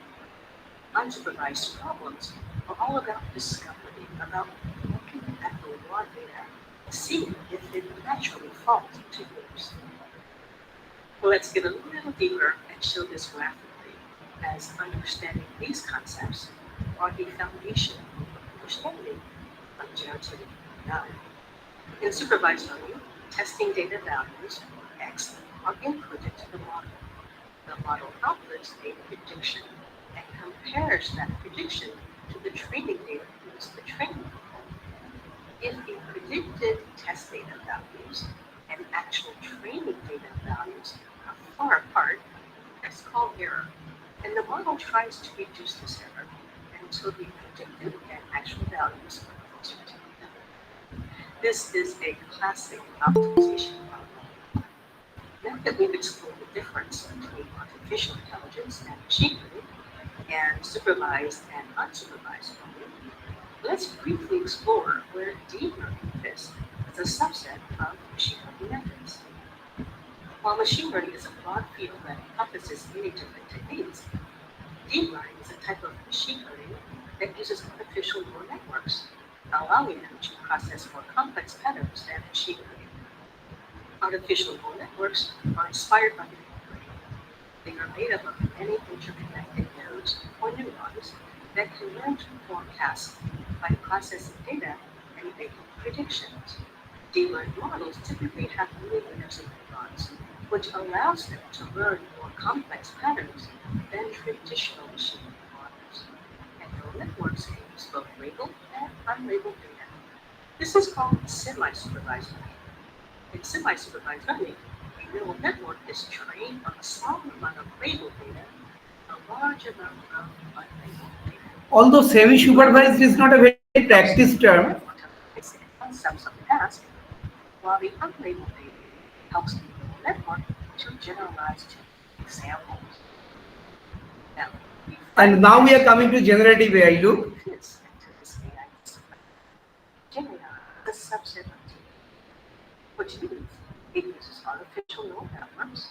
Unsupervised problems are all about discovery, about looking at the raw data, seeing if it naturally falls into groups. Well, let's get a little deeper and show this graphically, as understanding these concepts are the foundation of understanding of generative AI. In supervised learning, testing data values, X, are inputted to the model. The model outputs a prediction and compares that prediction to the training data used for training the model. If the predicted test data values and actual training data values are far apart, that's called error. And the model tries to reduce this error until the predicted and actual values are closer together. This is a classic optimization problem. Now that we've explored the difference between artificial intelligence and machine learning, and supervised and unsupervised learning, let's briefly explore where deep learning fits as a subset of machine learning methods. While machine learning is a broad field that encompasses many different techniques, deep learning is a type of machine learning that uses artificial neural networks, allowing them to process more complex patterns than machine learning. Artificial neural networks are inspired by deep learning. They are made up of many interconnected nodes or neurons that can learn to perform tasks by processing data and making predictions. Deep learning models typically have many layers of neurons, which allows them to learn more complex patterns than traditional machine learning models. And neural networks can use both labeled and unlabeled data. This is called semi-supervised learning. In semi-supervised learning, a neural network is trained on a small amount of labeled data, a large amount of unlabeled data. Although semi-supervised is not a very practiced term, Basic concepts of the task, while the unlabeled data helps the neural network to generalize to examples. Now, and now we are coming to generative AI. Look, fits into this AI discipline. Gen AI is a subset of deep learning, which means it uses artificial neural networks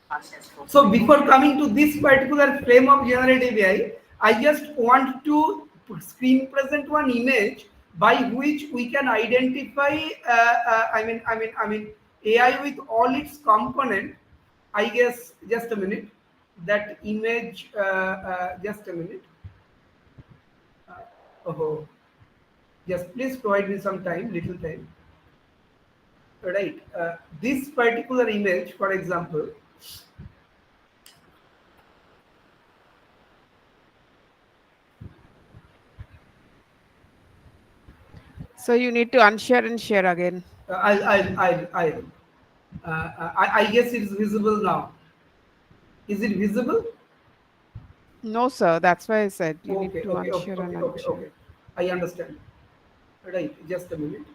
process for So before coming to this particular frame of generative AI, I just want to screen present one image by which we can identify. AI with all its component. I guess just a minute. That image. Just a minute. Oh, just please provide me some time, little time. Right. This particular image, for example. So you need to unshare and share again. I guess it's visible now. Is it visible? No, sir. That's why I said you need Okay, to okay, okay, unshare and okay, okay, unshare. okay. I understand. Right, just a minute.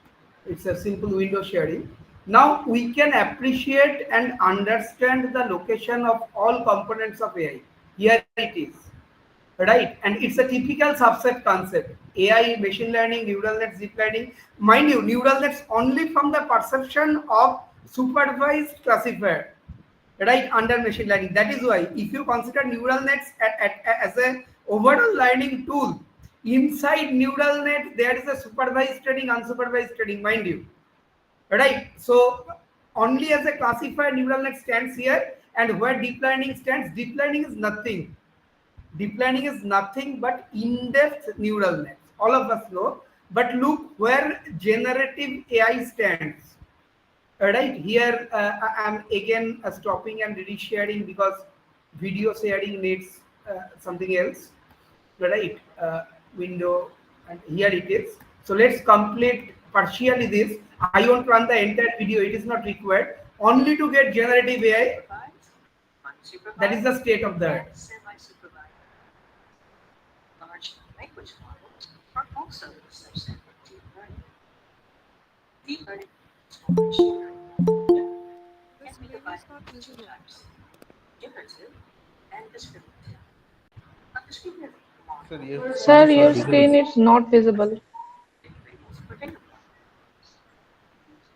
It's a simple window sharing. Now we can appreciate and understand the location of all components of AI. Here it is. Right, and it's a typical subset concept. AI, machine learning, neural nets, deep learning. Mind you, neural nets only from the perception of supervised classifier, right, under machine learning. That is why if you consider neural nets as a overall learning tool, inside neural net there is a supervised training, unsupervised training, mind you, right? So only as a classifier neural net stands here, and where deep learning stands, deep learning is nothing. Deep learning is nothing but in-depth neural nets. All of us know. But look where generative AI stands. Right here, I am again stopping and resharing because video sharing needs something else. Right, window, and here it is. So let's complete partially this. I won't run the entire video. It is not required. Only to get generative AI. unsupervised, That is the state of the art. and semi-supervised. Large language models are also a subset of deep learning. Deep learning for machine learning The can be screen is divided not into two visible. types: generative and descriptive. A descriptive Sir, model your screen Sir, is not your visible. screen is not visible. labels per data point.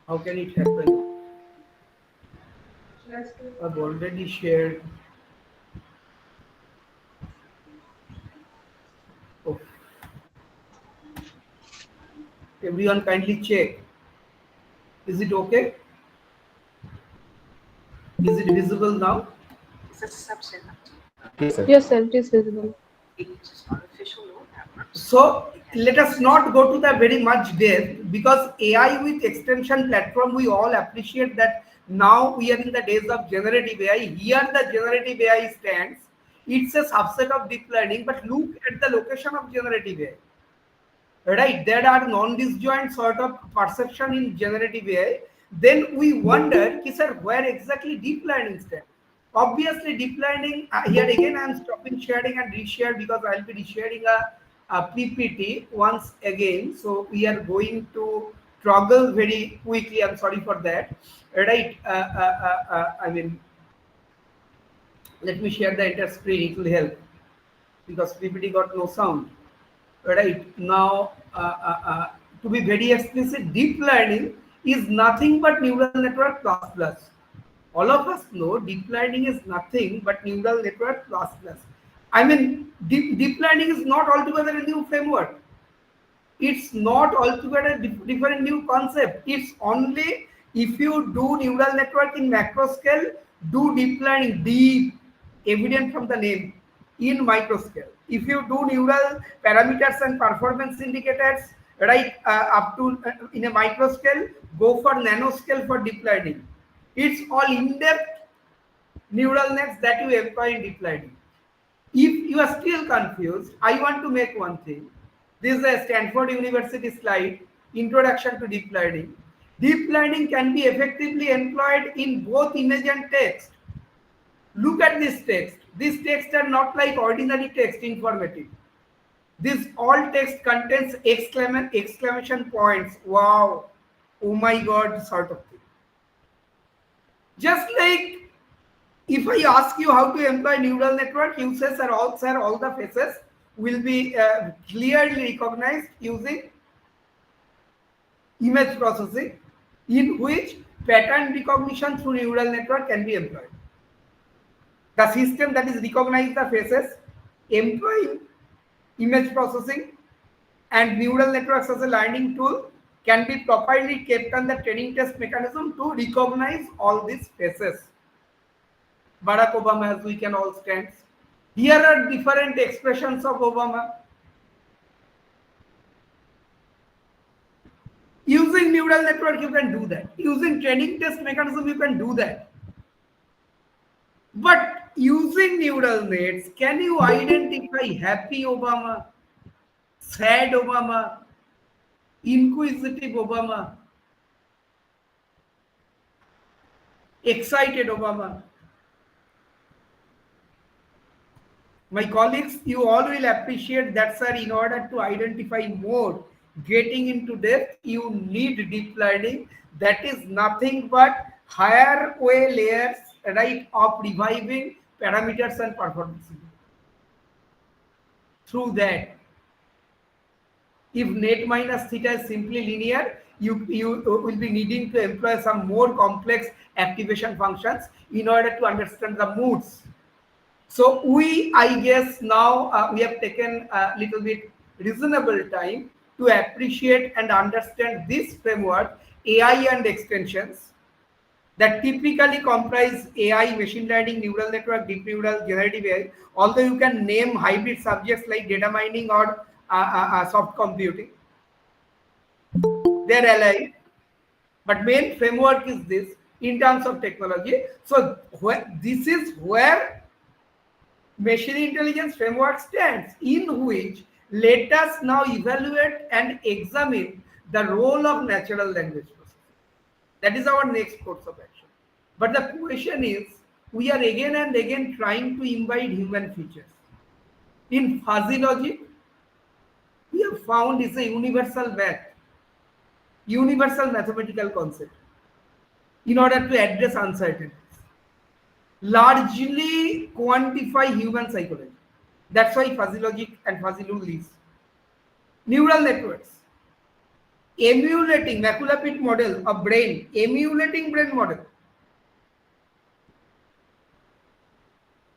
How can it happen? I've already shared. Oh, everyone kindly check. Is it okay? Is it visible now? It's a subset of deep learning. Yes, sir. Yes, sir, it is visible. It uses artificial neural networks. So let us not go to the very much depth, because AI with extension platform, we all appreciate that now we are in the days of generative AI. Here the generative AI stands. It's a subset of deep learning, but look at the location of generative AI. Right, there are non-disjoint sort of perception in generative AI. Then we wonder, sir, where exactly deep learning stands? Obviously, deep learning, here again I am stopping sharing and reshare because I will be resharing a PPT once again. So we are going to toggle very quickly. I'm sorry for that. Right, let me share the entire screen. It will help because PPT got no sound. Right now, to be very explicit, deep learning is nothing but neural network plus plus. All of us know deep learning is nothing but neural network plus plus. I mean, deep learning is not altogether a new framework. It's not altogether different new concept. It's only if you do neural network in macro scale, do deep learning, deep, evident from the name, in micro scale. If you do neural parameters and performance indicators, right, up to in a micro scale, go for nanoscale for deep learning. It's all in-depth neural nets that you employ in deep learning. If you are still confused, I want to make one thing. This is a Stanford University slide, Introduction to Deep Learning. Deep learning can be effectively employed in both image and text. Look at this text. These texts are not like ordinary text, informative. This all text contains exclamation points. Wow, oh my god, sort of thing. Just like if I ask you how to employ neural network, you say, sir, all the faces will be clearly recognized using image processing, in which pattern recognition through neural network can be employed. The system that is recognize the faces, employing image processing and neural networks as a learning tool can be properly kept on the training test mechanism to recognize all these faces. Barack Obama, as we can all stand. Here are different expressions of Obama. Using neural network, you can do that. Using training test mechanism, you can do that. But using neural nets, can you identify happy Obama, sad Obama, inquisitive Obama, excited Obama? My colleagues, you all will appreciate that, sir. In order to identify more, getting into depth, you need deep learning. That is nothing but higher way layers, right, of reviving parameters and performance. Through that, if net minus theta is simply linear, you will be needing to employ some more complex activation functions in order to understand the moods. So I guess now we have taken a little bit reasonable time to appreciate and understand this framework, AI and extensions, that typically comprise AI, machine learning, neural network, deep neural, generative AI, although you can name hybrid subjects like data mining or soft computing. They're alike. But main framework is this in terms of technology. So this is where machine intelligence framework stands, in which let us now evaluate and examine the role of natural language processing. That is our next course of action. But the question is, we are again and again trying to imbibe human features. In fuzzy logic, we have found is a universal mathematical concept in order to address uncertainties. Largely quantify human psychology. That's why fuzzy logic and fuzzy rule is. Neural networks, emulating macula pit model of brain, emulating brain model.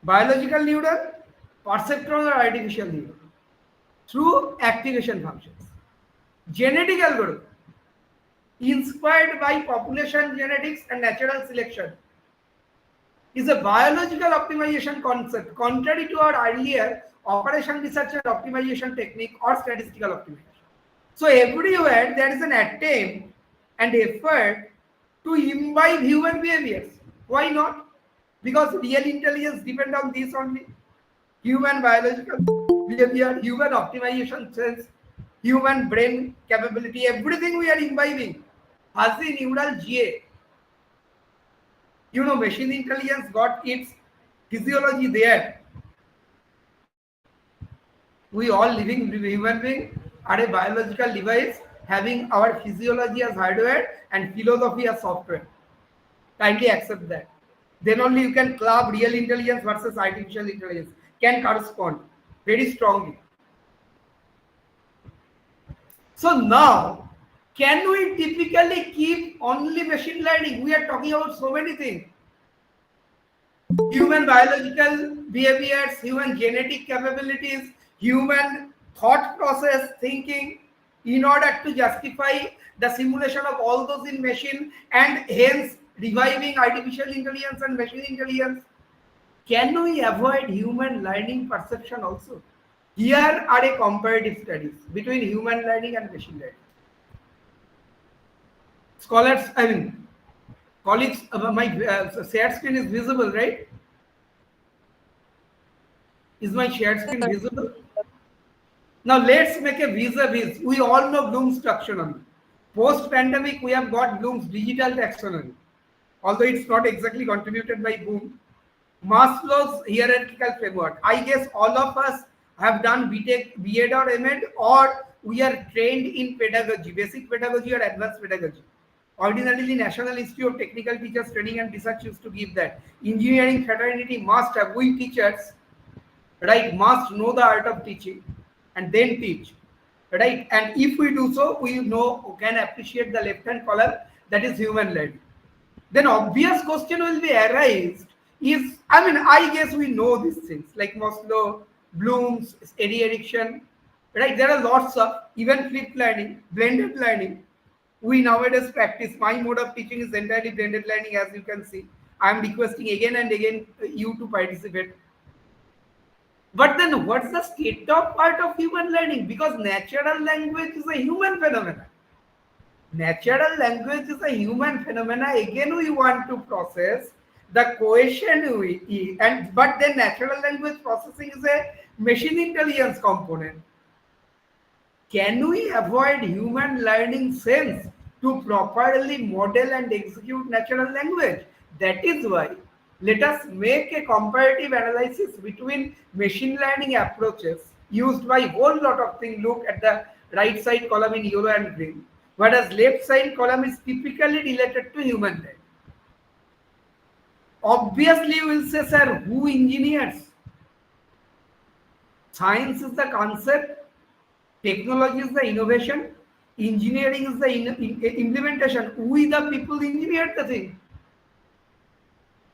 Biological neural, perceptron or artificial neural through activation functions. Genetic algorithm, inspired by population genetics and natural selection, is a biological optimization concept, contrary to our earlier operation research and optimization technique or statistical optimization. So everywhere there is an attempt and effort to imbibe human behaviors. Why not? Because real intelligence depends on this only. Human biological behavior, human optimization sense, human brain capability, everything we are imbibing. Fuzzy neural GA. You know, machine intelligence got its physiology there. We all living human beings are a biological device having our physiology as hardware and philosophy as software. Kindly accept that. Then only you can club real intelligence versus artificial intelligence can correspond very strongly. So now, can we typically keep only machine learning? We are talking about so many things. Human biological behaviors, human genetic capabilities, human thought process, thinking, in order to justify the simulation of all those in machine and hence reviving artificial intelligence and machine intelligence. Can we avoid human learning perception also? Here are a comparative studies between human learning and machine learning. Scholars, colleagues, my shared screen is visible, right? Is my shared screen visible? Now let's make a vis-a-vis. We all know Bloom's taxonomy. Post-pandemic, we have got Bloom's digital taxonomy. Although it's not exactly contributed by Bloom. Maslow's hierarchical framework. I guess all of us have done BTech, B.Ed or M.Ed, or we are trained in pedagogy, basic pedagogy or advanced pedagogy. Ordinarily, National Institute of Technical Teachers Training and Research used to give that. Engineering fraternity must have, we teachers, right, must know the art of teaching and then teach, right? And if we do so, we know, can appreciate the left-hand column, that is human learning. Then obvious question will be arised, is, I mean, I guess we know these things like Maslow, Bloom's, Eddie Erickson, right? There are lots of even flipped learning, blended learning. We nowadays practice. My mode of teaching is entirely blended learning, as you can see. I am requesting again and again you to participate. But then, what's the state of part of human learning? Because natural language is a human phenomenon. Natural language is a human phenomena. Again, we want to process the question and but then natural language processing is a machine intelligence component. Can we avoid human learning sense to properly model and execute natural language? That is why let us make a comparative analysis between machine learning approaches used by whole lot of things. Look at the right side column in yellow and green, whereas left side column is typically related to human learning. Obviously, you will say, sir, who engineers? Science is the concept, technology is the innovation, engineering is the implementation. We the people engineered the thing.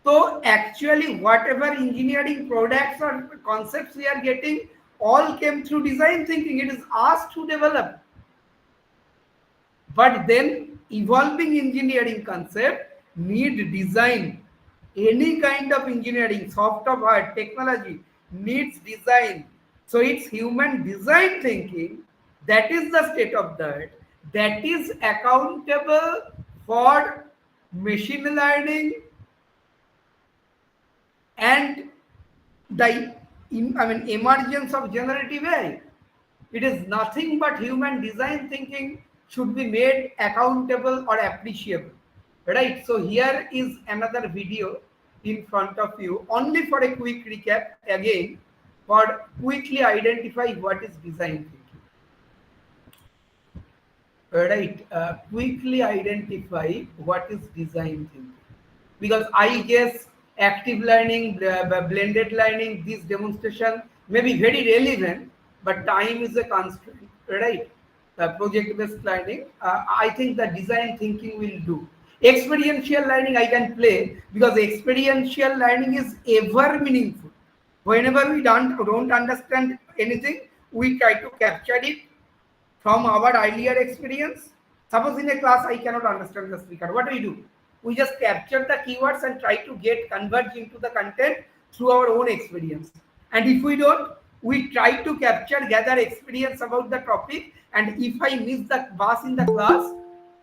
So actually, whatever engineering products or concepts we are getting, all came through design thinking. It is asked to develop. But then evolving engineering concept need design. Any kind of engineering, soft or hard, technology needs design. So it's human design thinking that is the state of the art, that is accountable for machine learning and the emergence of generative AI. It is nothing but human design thinking should be made accountable or appreciable. Right? So here is another video in front of you, only for a quick recap again, for quickly identify what is design thinking. Right? Quickly identify what is design thinking. Because I guess active learning, blended learning, this demonstration may be very relevant, but time is a constraint, right? Project-based learning, I think the design thinking will do. Experiential learning I can play because experiential learning is ever meaningful. Whenever we don't understand anything, we try to capture it from our earlier experience. Suppose in a class I cannot understand the speaker. What do? We just capture the keywords and try to get converged into the content through our own experience. And if we don't, we try to gather experience about the topic. And if I miss the bus in the class,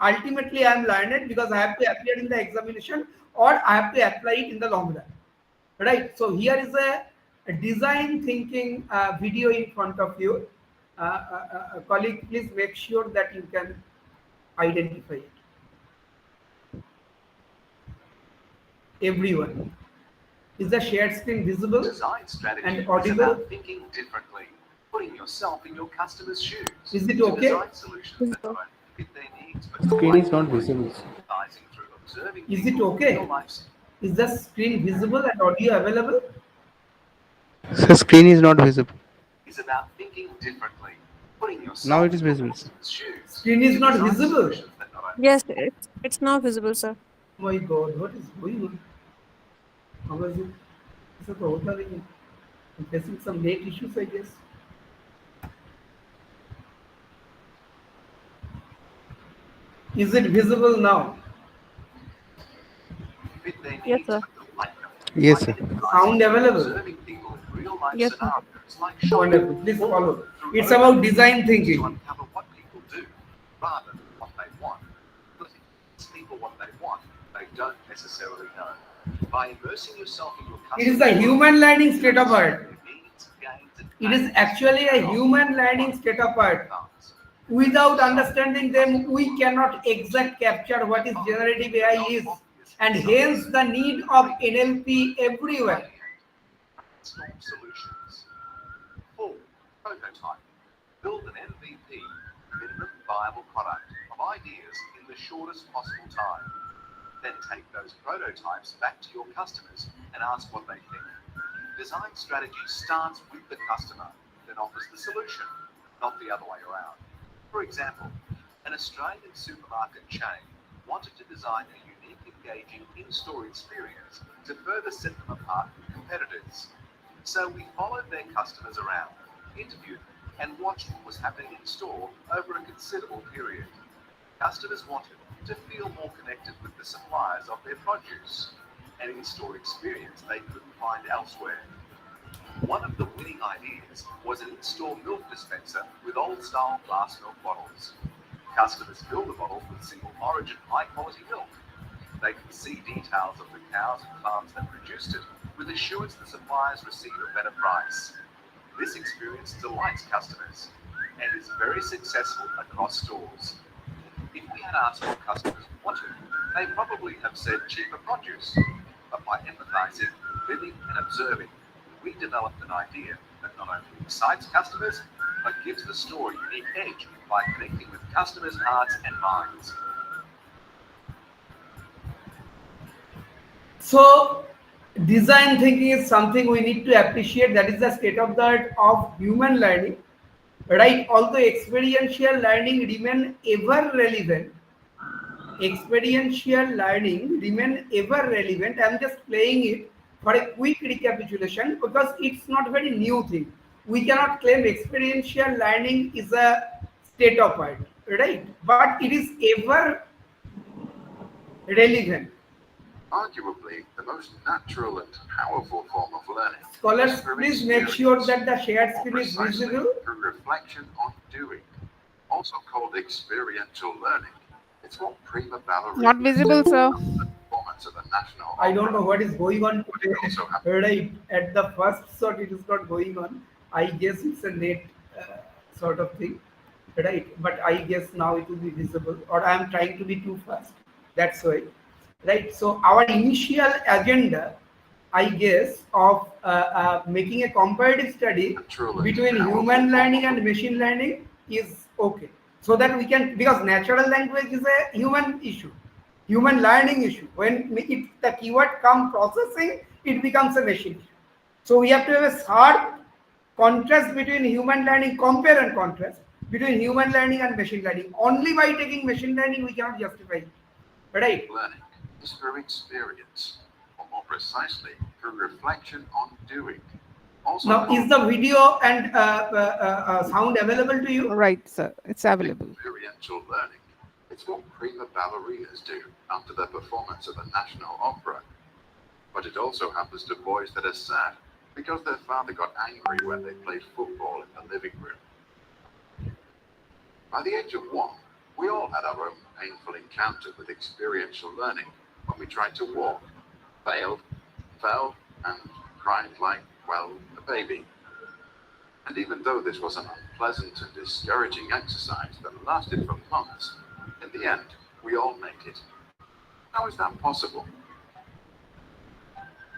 ultimately I am learned because I have to appear in the examination or I have to apply it in the long run. Right? So here is a design thinking video in front of you. Colleague, please make sure that you can identify it. Everyone. Is the shared screen visible Design strategy and audible? is about thinking differently, putting yourself in your customer's shoes. Is it okay? To design solutions that not only fit their needs, but Screen is not visible. empathizing through observing Is it people in okay? real life. Is the screen visible and audio available? Sir, screen is not visible. Is about thinking differently, putting yourself Now it is in your visible, sir. customer's shoes. Screen is To not design visible. solutions that not only Yes, it's now visible, sir. Oh my God, what is going on? How is it? ऐसा तो होता नहीं है. I'm facing some net issues, I guess. Is it visible now? fit their Yes, needs, sir. but like Yes, sir. Sound available? observing people in real life Yes, sir. scenarios like shopping Wonderful. Please or follow. through It's about overviews design to thinking. uncover what people do rather than what they want. But it's people what they want, they don't necessarily know. By immersing yourself in your It is the human learning state of art. needs, gains, and It is pains, actually a and human learning state of art. outcomes. Without understanding them, we cannot exact capture what is generative AI is, and hence the need of NLP everywhere. Brainstorm solutions. 4. Prototype. Build an MVP, minimum viable product, of ideas in the shortest possible time. Then take those prototypes back to your customers and ask what they think. Design strategy starts with the customer, then offers the solution, not the other way around. For example, an Australian supermarket chain wanted to design a unique engaging in-store experience to further set them apart from competitors. So we followed their customers around, interviewed them, and watched what was happening in store over a considerable period. Customers wanted to feel more connected with the suppliers of their produce, an in-store experience they couldn't find elsewhere. One of the winning ideas was an in-store milk dispenser with old-style glass milk bottles. Customers fill the bottles with single-origin, high-quality milk. They can see details of the cows and farms that produced it, with assurance the suppliers receive a better price. This experience delights customers and is very successful across stores. If we had asked what customers wanted, they probably have said cheaper produce. But by empathizing, living, and observing, we developed an idea that not only excites customers, but gives the store a unique edge by connecting with customers' hearts and minds. So, design thinking is something we need to appreciate. That is the state of the art of human learning, right? Although experiential learning remain ever relevant, I'm just playing it for a quick recapitulation because it's not very new thing. We cannot claim experiential learning is a state of art, right? But it is ever relevant. Arguably, the most natural and powerful form of learning. Scholars, please make sure that the shared screen is visible. Through reflection on doing, also called experiential learning. It's what prima ballerina. Not visible, sir. Performance of the national. I don't know what is going on today. Right at the first shot, it is not going on. I guess it's a net sort of thing, right? But I guess now it will be visible, or I am trying to be too fast. That's why, right? So our initial agenda, I guess, of making a comparative study between human learning and machine learning is okay. So that we can, because natural language is a human issue, human learning issue. When the keyword come processing, it becomes a machine issue. So we have to have a hard contrast between human learning, compare and contrast between human learning and machine learning. Only by taking machine learning we cannot justify it, right? Learning is through experience, or more precisely, through reflection on doing. Also now, is the video and sound available to you? Right, sir. It's available. Experiential learning. It's what prima ballerinas do after their performance at the National Opera. But it also happens to boys that are sad because their father got angry when they played football in the living room. By the age of 1, we all had our own painful encounter with experiential learning when we tried to walk, failed, fell, and cried like, well, a baby. And even though this was an unpleasant and discouraging exercise that lasted for months, in the end, we all made it. How is that possible?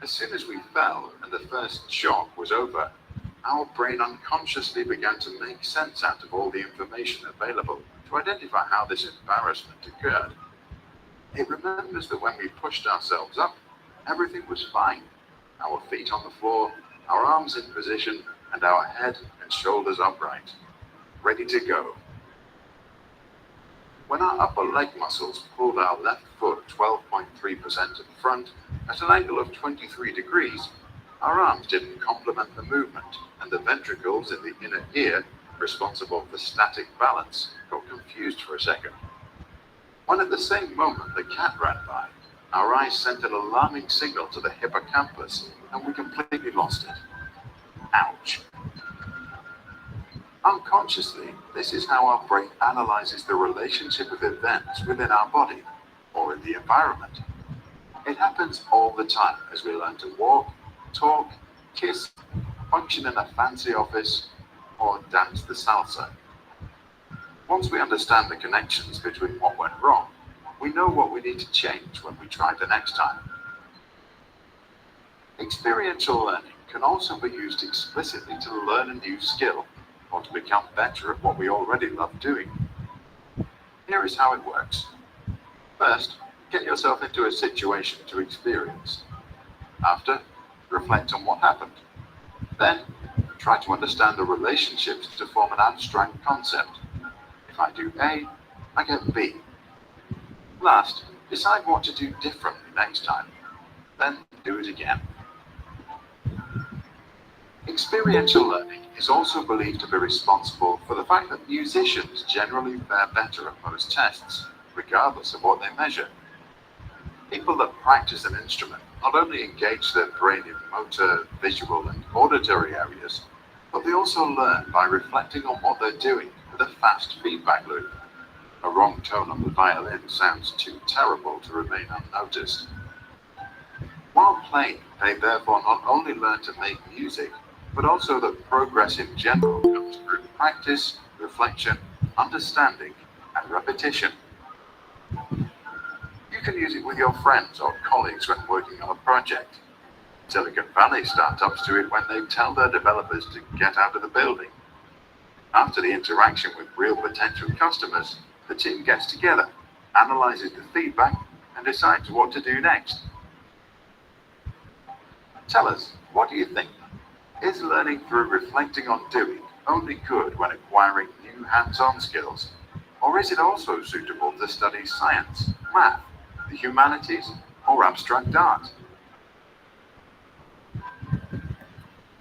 As soon as we fell and the first shock was over, our brain unconsciously began to make sense out of all the information available to identify how this embarrassment occurred. It remembers that when we pushed ourselves up, everything was fine. Our feet on the floor, our arms in position, and our head and shoulders upright, ready to go. When our upper leg muscles pulled our left foot 12.3% to the front at an angle of 23 degrees, our arms didn't complement the movement, and the ventricles in the inner ear, responsible for static balance, got confused for a second. When at the same moment the cat ran by, our eyes sent an alarming signal to the hippocampus, and we completely lost it. Ouch. Unconsciously, this is how our brain analyzes the relationship of events within our body or in the environment. It happens all the time as we learn to walk, talk, kiss, function in a fancy office, or dance the salsa. Once we understand the connections between what went wrong, we know what we need to change when we try the next time. Experiential learning can also be used explicitly to learn a new skill or to become better at what we already love doing. Here is how it works. First, get yourself into a situation to experience. After, reflect on what happened. Then, try to understand the relationships to form an abstract concept. If I do A, I get B. Last, Decide what to do differently next time, then do it again. Experiential learning is also believed to be responsible for the fact that musicians generally fare better at most tests, regardless of what they measure. People that practice an instrument not only engage their brain in motor, visual, and auditory areas, but they also learn by reflecting on what they're doing with a fast feedback loop. A wrong tone on the violin sounds too terrible to remain unnoticed. While playing, they therefore not only learn to make music, but also that progress in general comes through practice, reflection, understanding, and repetition. You can use it with your friends or colleagues when working on a project. Silicon Valley startups do it when they tell their developers to get out of the building. After the interaction with real potential customers, the team gets together, analyzes the feedback, and decides what to do next. Tell us, what do you think? Is learning through reflecting on doing only good when acquiring new hands-on skills? Or is it also suitable to study science, math, the humanities, or abstract art?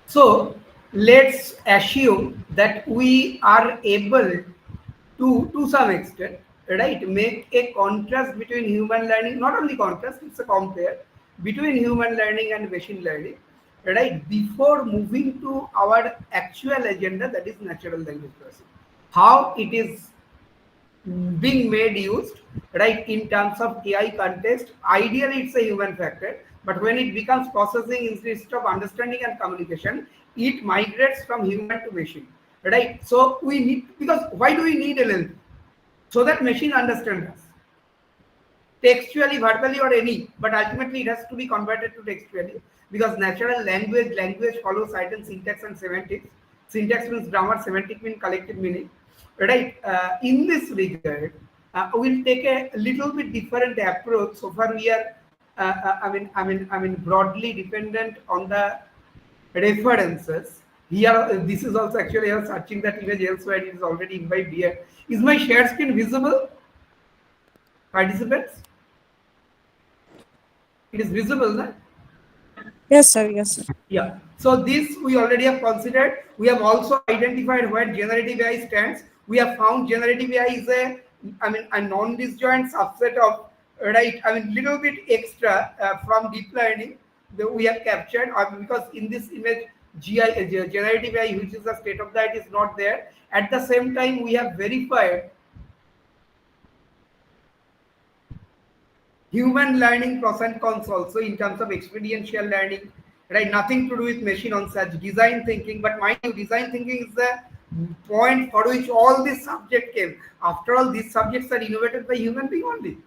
So let's assume that we are able to some extent, right, make a contrast between human learning, not only contrast, it's a compare between human learning and machine learning, right, before moving to our actual agenda, that is natural language processing. How it is being made used, right, in terms of AI context. Ideally, it's a human factor, but when it becomes processing instead of understanding and communication, it migrates from human to machine, right? So we need, because why do we need NLP? So that machine understands us textually, verbally, or any, but ultimately it has to be converted to textually, because natural language follows certain syntax and semantics. Syntax means grammar, semantic means collective meaning, right? In this regard, we'll take a little bit different approach. So far we are broadly dependent on the references. Here, this is also actually, I was searching that image elsewhere, it is already imbibed here. Is my share screen visible, participants? It is visible, no? Yes, sir. Yes, sir. Yeah. So this we already have considered. We have also identified where generative AI stands. We have found generative AI is a non-disjoint subset of, right, little bit extra from deep learning that we have captured, because in this image generative AI, which is the state of the art, is not there. At the same time, we have verified human learning pros and cons also in terms of experiential learning, right? Nothing to do with machine on such design thinking, but mind you, design thinking is the point for which all this subject came. After all, these subjects are innovated by human being only.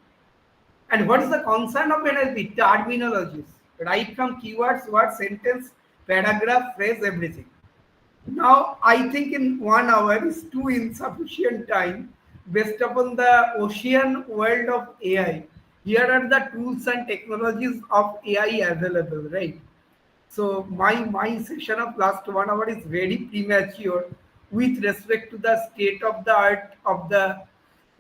And what is the concern of NLP? Terminologies, right from keywords, word, sentence, paragraph, phrase, everything. Now, I think in 1 hour is too insufficient time based upon the ocean world of AI. Here are the tools and technologies of AI available, right? So my session of last 1 hour is very premature with respect to the state of the art of the,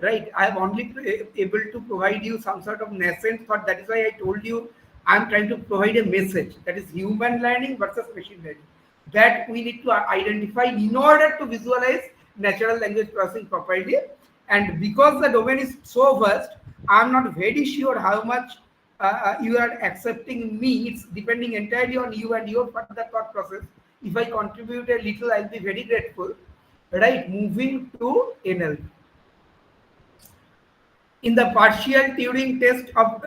right. I am only able to provide you some sort of nascent thought. That is why I told you I am trying to provide a message, that is human learning versus machine learning, that we need to identify in order to visualize natural language processing properly. And because the domain is so vast, I am not very sure how much you are accepting me. It's depending entirely on you and your further thought process. If I contribute a little, I'll be very grateful. Right, moving to NLP. In the partial Turing test of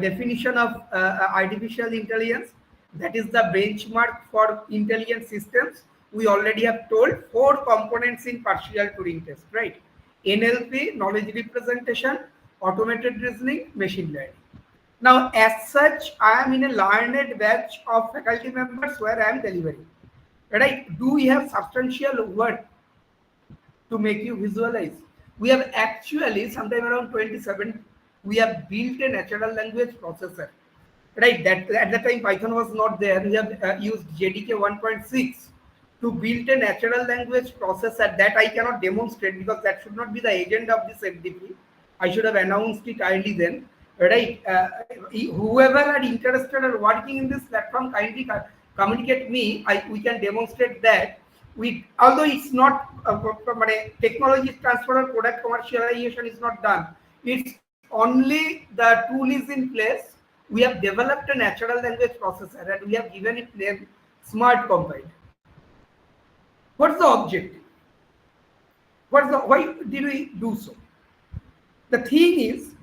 definition of artificial intelligence, that is the benchmark for intelligent systems, we already have told 4 components in partial Turing test, right? NLP, knowledge representation, automated reasoning, machine learning. Now, as such, I am in a learned batch of faculty members where I am delivering. Right? Do we have substantial work to make you visualize? We have actually, sometime around 27, we have built a natural language processor. Right? That at the time Python was not there. We have used JDK 1.6 to build a natural language processor that I cannot demonstrate because that should not be the agenda of this FDP. I should have announced it early then, right? Whoever are interested or working in this platform, kindly communicate me. We can demonstrate that. Although it's not technology transfer or product commercialization is not done, it's only the tool is in place. We have developed a natural language processor and we have given it name Smart Compile. What's the objective? Why did we do so? The thing is,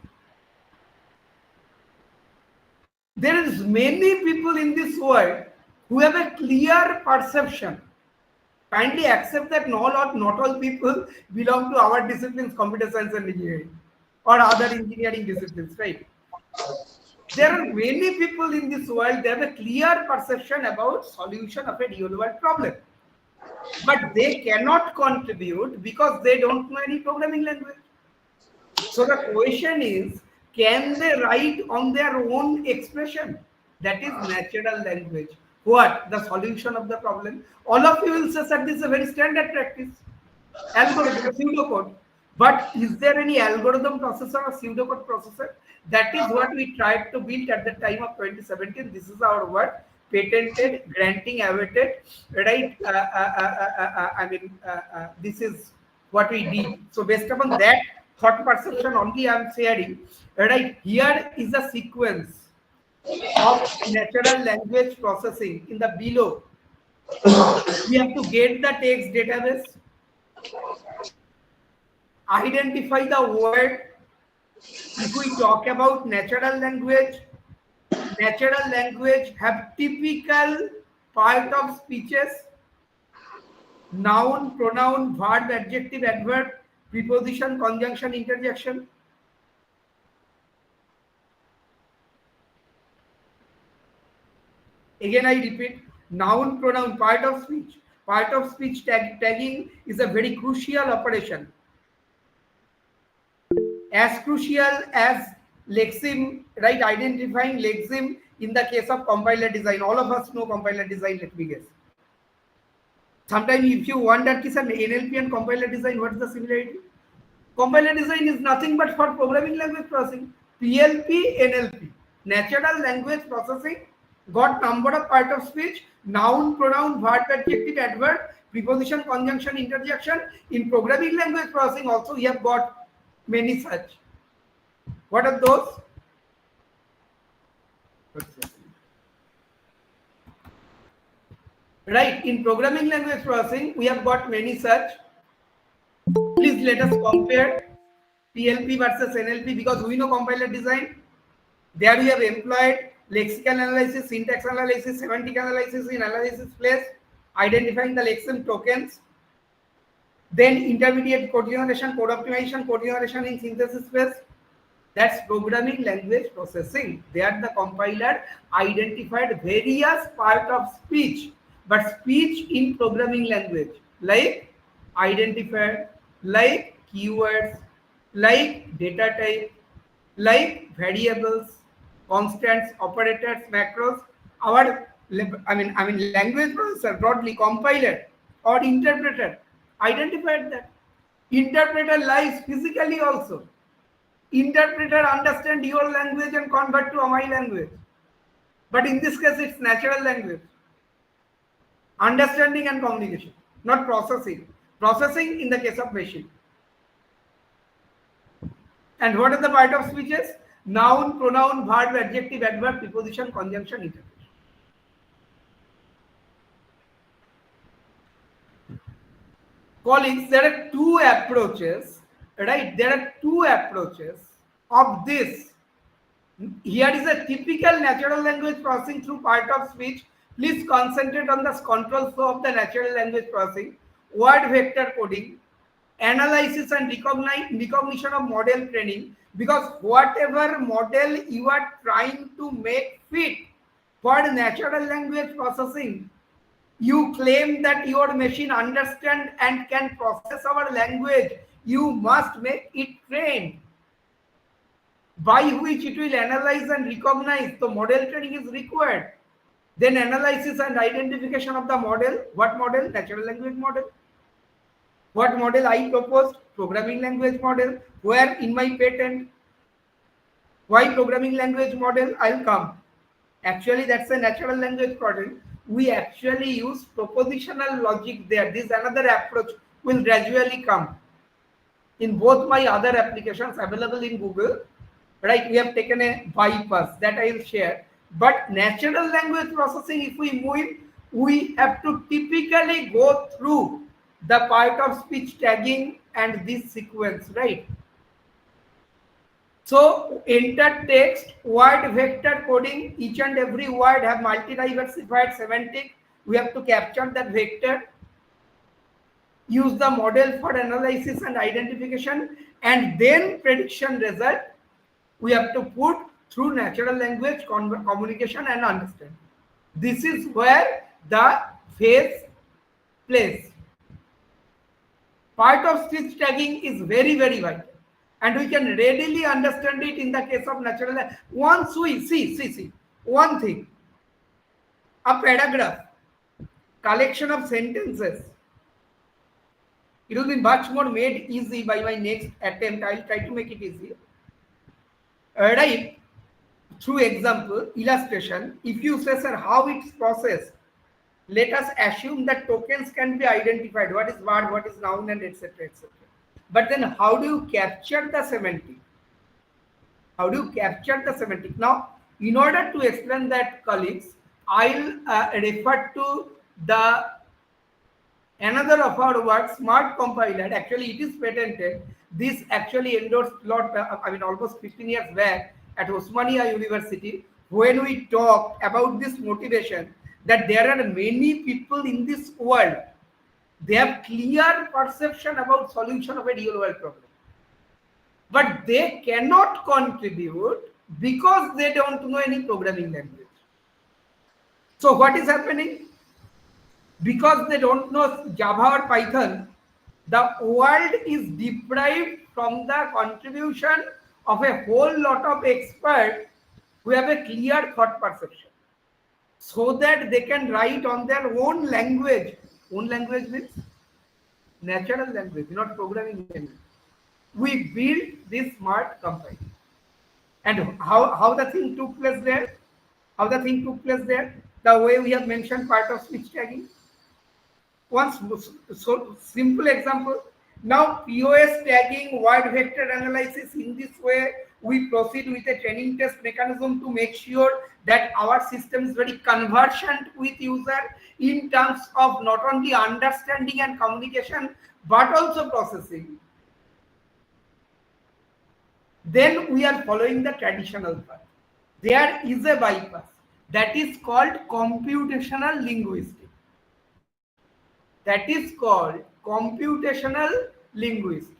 there is many people in this world who have a clear perception. Kindly accept that not all people belong to our disciplines, computer science and engineering, or other engineering disciplines, right? There are many people in this world, they have a clear perception about solution of a real world problem. But they cannot contribute because they don't know any programming language. So the question is, can they write on their own expression? That is natural language. What? The solution of the problem. All of you will say that this is a very standard practice. Algorithm, pseudocode. But is there any algorithm processor or pseudocode processor? That is what we tried to build at the time of 2017. This is our work. Patented, granting, awarded, right? This is what we did. So based upon that thought perception only I am sharing. Right? Here is a sequence of natural language processing in the below. We have to get the text database, identify the word. If we talk about natural language have typical part of speeches: noun, pronoun, verb, adjective, adverb, preposition, conjunction, interjection. Again, I repeat, noun, pronoun, part of speech. Part of speech tagging is a very crucial operation. As crucial as lexeme, right? Identifying lexeme in the case of compiler design. All of us know compiler design, let me guess. Sometimes if you wonder, NLP and compiler design, what is the similarity? Compiler design is nothing but for programming language processing. PLP, NLP, natural language processing, got number of part of speech, noun, pronoun, verb, adjective, adverb, preposition, conjunction, interjection. In programming language processing also we have got many such. What are those? Right, in programming language processing we have got many such. Please let us compare PLP versus NLP, because we know compiler design. There we have employed lexical analysis, syntax analysis, semantic analysis in analysis place, identifying the lexeme tokens. Then intermediate code generation, code optimization, code generation in synthesis phase. That's programming language processing. There the compiler identified various part of speech, but speech in programming language, like identifier, like keywords, like data type, like variables, constants, operators, macros. Our language processor, broadly compiler or interpreter, identified that. Interpreter lies physically also. Interpreter understand your language and convert to my language. But in this case, it's natural language. Understanding and communication, not processing. Processing in the case of machine. And what are the part of speeches? Noun, pronoun, verb, adjective, adverb, preposition, conjunction, interjection. Colleagues, there are two approaches, right? There are two approaches of this. Here is a typical natural language processing through part of speech. Please concentrate on the control flow of the natural language processing. Word vector coding, analysis and recognition of model training, because whatever model you are trying to make fit for natural language processing, you claim that your machine understands and can process our language, you must make it trained, by which it will analyze and recognize. The model training is required. Then analysis and identification of the model. What model? Natural language model. What model I proposed? programming language model. Where in my patent? Why programming language model? I'll come. Actually, that's a natural language model. We actually use propositional logic there. This another approach will gradually come. In both my other applications available in Google, right, we have taken a bypass that I will share. But natural language processing, if we move, we have to typically go through the part of speech tagging and this sequence, right? So enter text, word vector coding, each and every word have multi-diversified semantic. We have to capture that vector, use the model for analysis and identification, and then prediction result we have to put through natural language communication and understanding. This is where the phase plays. Part of speech tagging is very, very vital. And we can readily understand it in the case of natural language. Once we see one thing, a paragraph, collection of sentences, it will be much more made easy by my next attempt. I will try to make it easy. Right? Through example, illustration, if you say, sir, how it's processed, let us assume that tokens can be identified. What is word, what is noun, and etc. etc. But then how do you capture the semantic? How do you capture the semantic? Now, in order to explain that, colleagues, I'll refer to the another of our work, Smart Compiler. Actually, it is patented. This actually endorsed almost 15 years back at Osmania University, when we talked about this motivation that there are many people in this world, they have clear perception about solution of a real world problem, but they cannot contribute because they don't know any programming language. So what is happening? Because they don't know Java or Python, the world is deprived from the contribution of a whole lot of experts who have a clear thought perception, so that they can write on their own language. Own language means natural language, not programming language. We built this smart company. And how the thing took place there? How the thing took place there? The way we have mentioned part of speech tagging. One so simple example. Now POS tagging, word vector analysis, in this way we proceed with a training test mechanism to make sure that our system is very conversant with user in terms of not only understanding and communication but also processing. Then we are following the traditional path. There is a bypass that is called computational linguistics. That is called computational linguistics.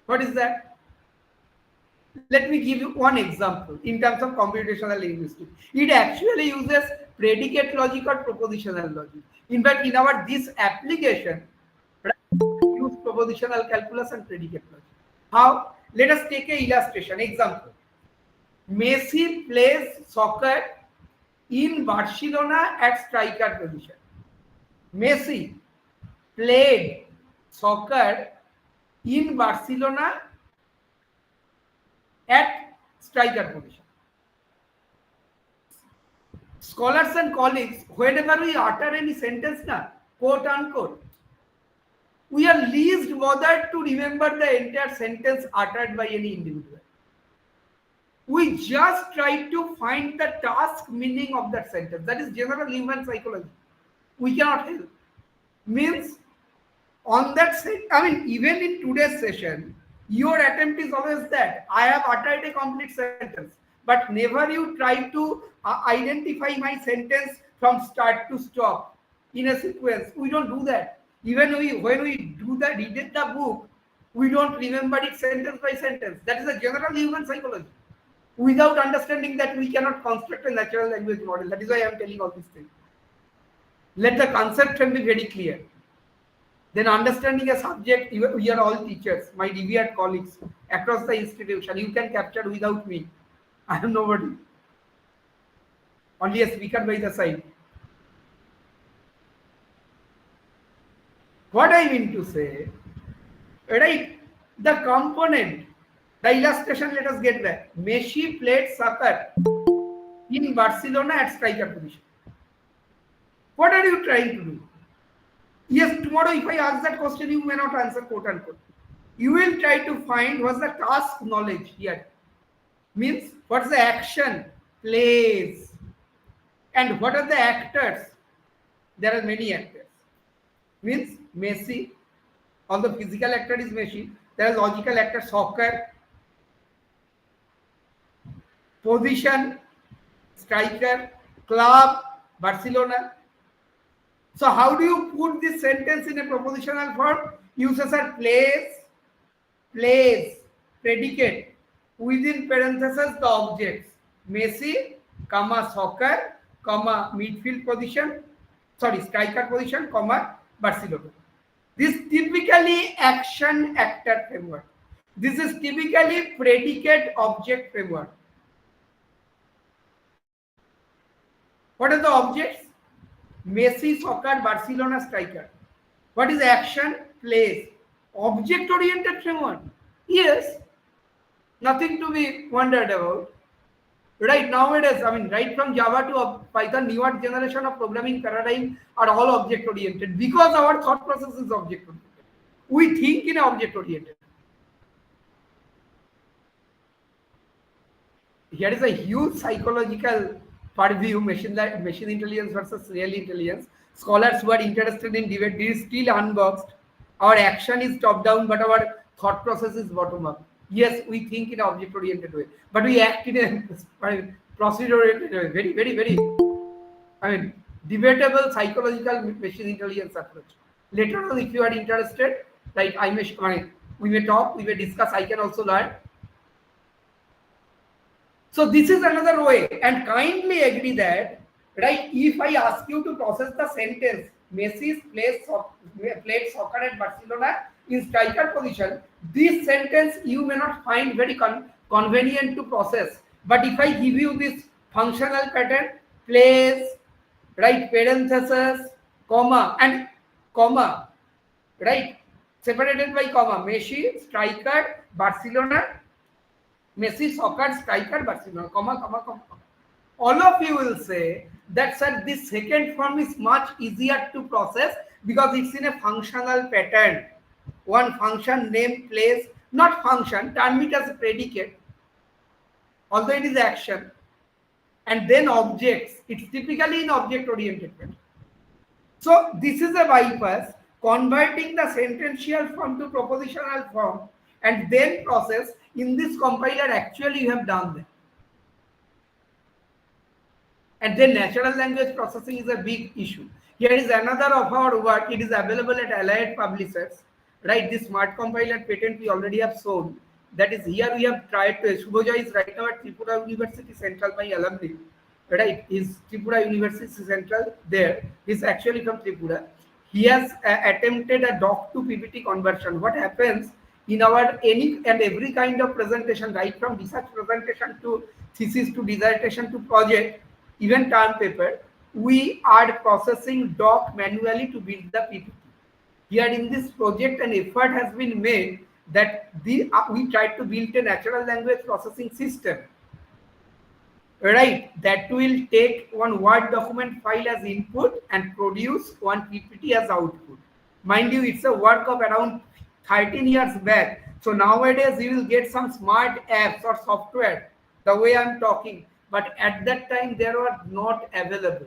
What is that? Let me give you one example in terms of computational linguistics. It actually uses predicate logic or propositional logic. In fact, in our this application, we use propositional calculus and predicate logic. How? Let us take an illustration example. Messi plays soccer in Barcelona at striker position. Messi played soccer in Barcelona at striker position. Scholars and colleagues, whenever we utter any sentence, quote unquote, we are least bothered to remember the entire sentence uttered by any individual. We just try to find the task meaning of that sentence. That is general human psychology. We cannot help. Means on that even in today's session, your attempt is always that I have uttered a complete sentence, but never you try to identify my sentence from start to stop in a sequence. We don't do that. Even when we read the book, we don't remember it sentence by sentence. That is a general human psychology. Without understanding that, we cannot construct a natural language model. That is why I am telling all these things. Let the concept be very clear. Then understanding a subject, we are all teachers, my revered colleagues across the institution. You can capture without me. I am nobody. Only a speaker by the side. What I mean to say, right? The component, the illustration, let us get back. Messi played soccer in Barcelona at striker position. What are you trying to do? Yes, tomorrow if I ask that question, you may not answer quote unquote. You will try to find what's the task knowledge here. Means what's the action, plays, and what are the actors? There are many actors. Means Messi, although physical actor is Messi, there are logical actor, soccer, position, striker, club, Barcelona. So how do you put this sentence in a propositional form? Uses are plays, predicate, within parentheses the objects. Messi, comma, soccer, comma, midfield position, sorry, striker position, comma, Barcelona. This typically action actor framework. This is typically predicate object framework. What are the objects? Messi, soccer, Barcelona, striker. What is action? Plays. Object oriented framework. Yes, nothing to be wondered about. Right nowadays, I mean, right from Java to Python, newer generation of programming paradigm are all object oriented because our thought process is object oriented. We think in object oriented. Here is a huge psychological purview, machine intelligence versus real intelligence. Scholars who are interested in debate, this is still unboxed. Our action is top down, but our thought process is bottom up. Yes, we think in an object oriented way, but we act in a procedure oriented way. Very, very, very, I mean, debatable psychological machine intelligence approach. Later on, if you are interested, like we may talk, we may discuss, I can also learn. So this is another way, and kindly agree that, right, if I ask you to process the sentence, Messi played soccer at Barcelona in striker position, this sentence you may not find very convenient to process. But if I give you this functional pattern, plays, right, parenthesis, comma, and comma, right, separated by comma, Messi, striker, Barcelona, Messi, soccer, striker, Barcelona, comma, comma, comma. All of you will say that, sir, this second form is much easier to process because it's in a functional pattern. One function name plays, not function, term it as a predicate, although it is action. And then objects, it's typically in object-oriented pattern. So this is a bypass, converting the sentential form to propositional form and then process. In this compiler, actually you have done that. And then natural language processing is a big issue. Here is another of our work. It is available at Allied Publishers. Right, this smart compiler patent we already have shown. That is, here we have tried to. Subhoja is right now at Tripura University Central, my alumni. Right, is Tripura University Central there. He's actually from Tripura. He has attempted a doc to PPT conversion. What happens in our any and every kind of presentation, right from research presentation to thesis to dissertation to project, even term paper, we are processing doc manually to build the PPT. Here in this project, an effort has been made that we tried to build a natural language processing system, right, that will take one Word document file as input and produce one PPT as output. Mind you, it's a work of around 13 years back. So nowadays you will get some smart apps or software, the way I'm talking. But at that time, they were not available.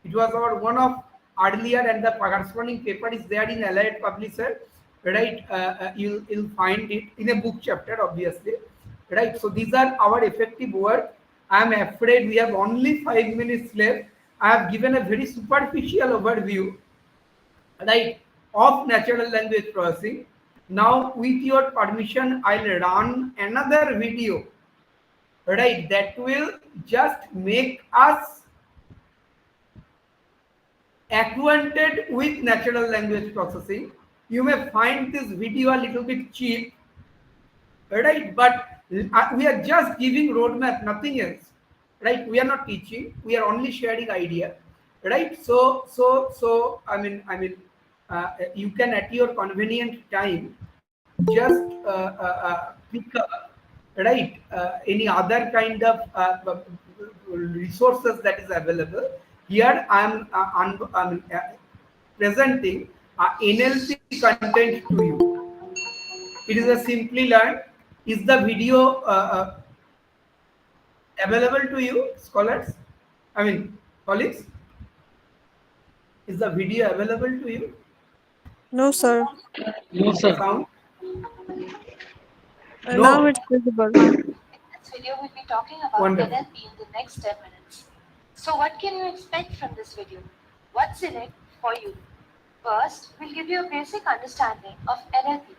It was our one of earlier, and the corresponding paper is there in Allied Publisher, right? You'll find it in a book chapter, obviously, right? So these are our effective work. I'm afraid we have only 5 minutes left. I have given a very superficial overview, right, of natural language processing. Now, with your permission, I'll run another video, right, that will just make us acquainted with natural language processing. You may find this video a little bit cheap, right, but we are just giving roadmap, nothing else, right? We are not teaching, we are only sharing idea, right? So I mean you can at your convenient time just pick up, right, any other kind of resources that is available. Here I am presenting NLP content to you. It is a simply learned. Is the video available to you, scholars? I mean, colleagues? Is the video available to you? No, sir. Sound? Now No. it's visible. In this video, we'll be talking about Wonderful. NLP in the next 10 minutes. So what can you expect from this video? What's in it for you? First, we'll give you a basic understanding of NLP.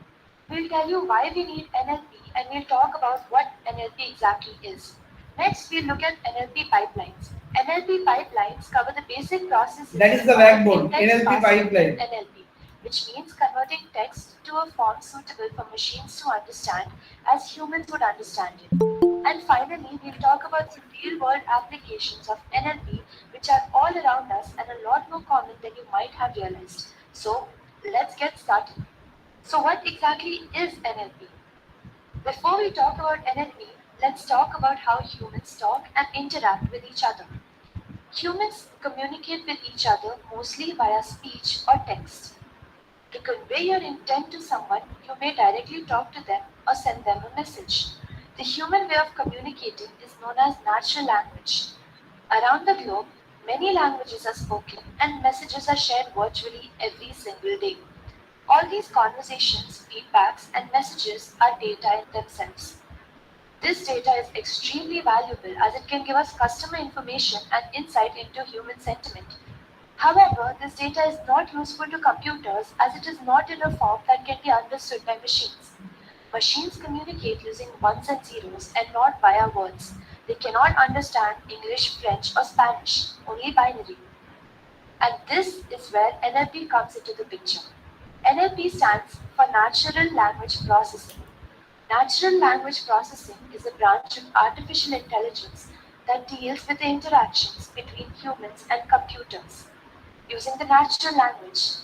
We'll tell you why we need NLP and we'll talk about what NLP exactly is. Next, we'll look at NLP pipelines. NLP pipelines cover the basic processes That is the of backbone, in-text NLP processing pipeline. NLP, which means converting text to a form suitable for machines to understand as humans would understand it. And finally, we'll talk about some real-world applications of NLP which are all around us and a lot more common than you might have realized. So, let's get started. So what exactly is NLP? Before we talk about NLP, let's talk about how humans talk and interact with each other. Humans communicate with each other mostly via speech or text. To convey your intent to someone, you may directly talk to them or send them a message. The human way of communicating is known as natural language. Around the globe, many languages are spoken and messages are shared virtually every single day. All these conversations, feedbacks, and messages are data in themselves. This data is extremely valuable as it can give us customer information and insight into human sentiment. However, this data is not useful to computers as it is not in a form that can be understood by machines. Machines communicate using ones and zeros and not via words. They cannot understand English, French, or Spanish, only binary. And this is where NLP comes into the picture. NLP stands for Natural Language Processing. Natural language processing is a branch of artificial intelligence that deals with the interactions between humans and computers using the natural language.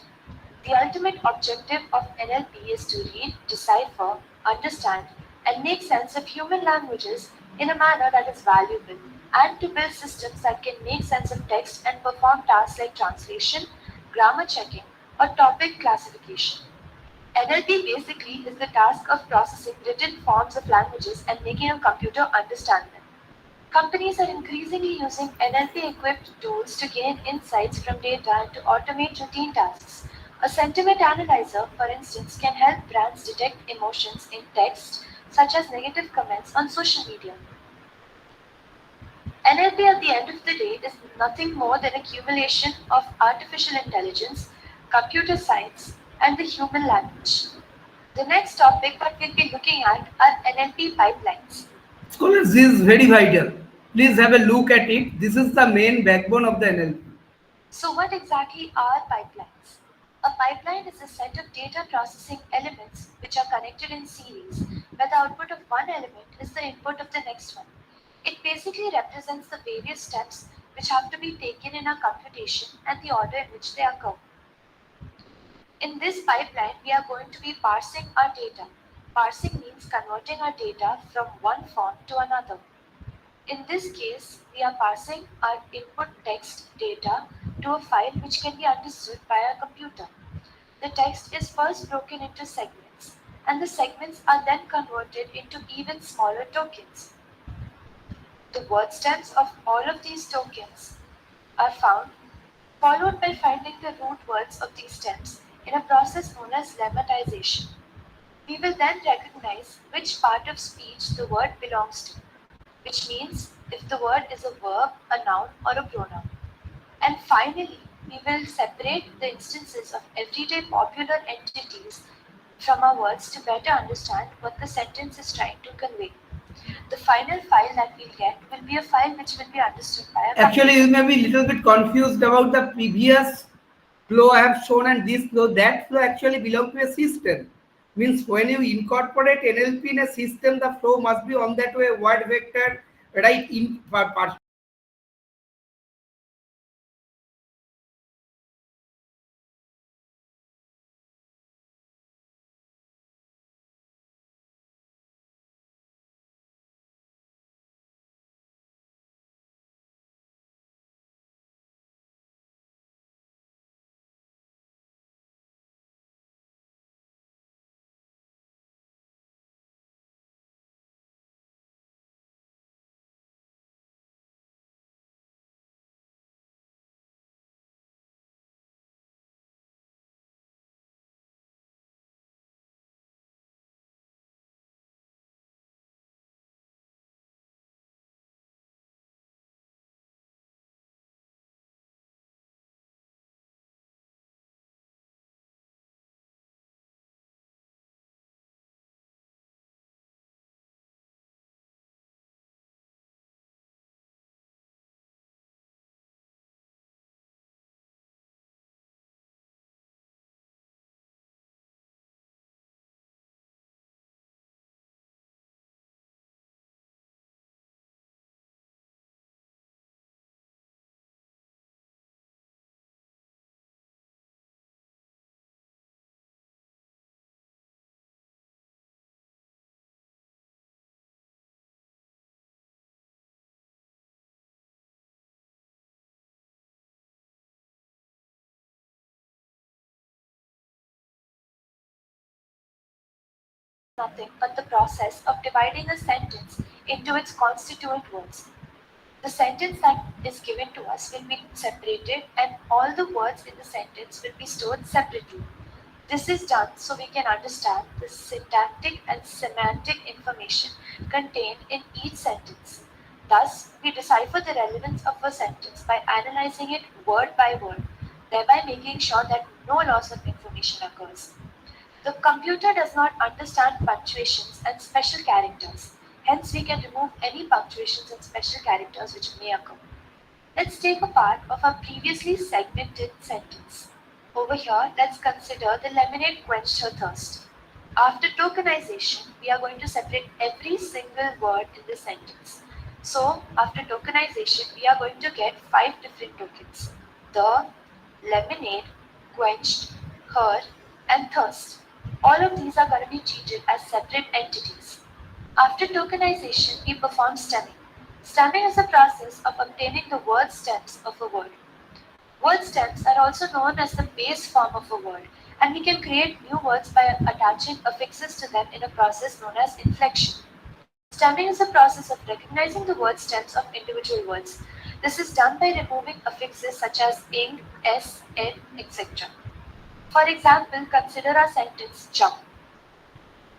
The ultimate objective of NLP is to read, decipher, understand, and make sense of human languages in a manner that is valuable, and to build systems that can make sense of text and perform tasks like translation, grammar checking, or topic classification. NLP basically is the task of processing written forms of languages and making a computer understand them. Companies are increasingly using NLP-equipped tools to gain insights from data and to automate routine tasks. A sentiment analyzer, for instance, can help brands detect emotions in text, such as negative comments on social media. NLP at the end of the day is nothing more than accumulation of artificial intelligence, computer science, and the human language. The next topic that we'll be looking at are NLP pipelines. Scholars, this is very vital. Please have a look at it. This is the main backbone of the NLP. So what exactly are pipelines? A pipeline is a set of data processing elements which are connected in series, where the output of one element is the input of the next one. It basically represents the various steps which have to be taken in a computation and the order in which they occur. In this pipeline, we are going to be parsing our data. Parsing means converting our data from one form to another. In this case, we are passing our input text data to a file which can be understood by a computer. The text is first broken into segments, and the segments are then converted into even smaller tokens. The word stems of all of these tokens are found, followed by finding the root words of these stems in a process known as lemmatization. We will then recognize which part of speech the word belongs to, which means if the word is a verb, a noun, or a pronoun. And finally, we will separate the instances of everyday popular entities from our words to better understand what the sentence is trying to convey. The final file that we'll get will be a file which will be understood by a Actually, you may be a little bit confused about the previous flow I have shown and this flow. That flow actually belongs to a system. Means when you incorporate NLP in a system, the flow must be on that way, word vector, right, in nothing but the process of dividing a sentence into its constituent words. The sentence that is given to us will be separated and all the words in the sentence will be stored separately. This is done so we can understand the syntactic and semantic information contained in each sentence. Thus, we decipher the relevance of a sentence by analyzing it word by word, thereby making sure that no loss of information occurs. The computer does not understand punctuations and special characters. Hence, we can remove any punctuations and special characters which may occur. Let's take a part of our previously segmented sentence. Over here, let's consider the lemonade quenched her thirst. After tokenization, we are going to separate every single word in the sentence. So, after tokenization, we are going to get 5 different tokens. The, lemonade, quenched, her, and thirst. All of these are going to be treated as separate entities. After tokenization, we perform stemming. Stemming is the process of obtaining the word stems of a word. Word stems are also known as the base form of a word, and we can create new words by attaching affixes to them in a process known as inflection. Stemming is the process of recognizing the word stems of individual words. This is done by removing affixes such as ing, s, n, etc. For example, consider our sentence jump.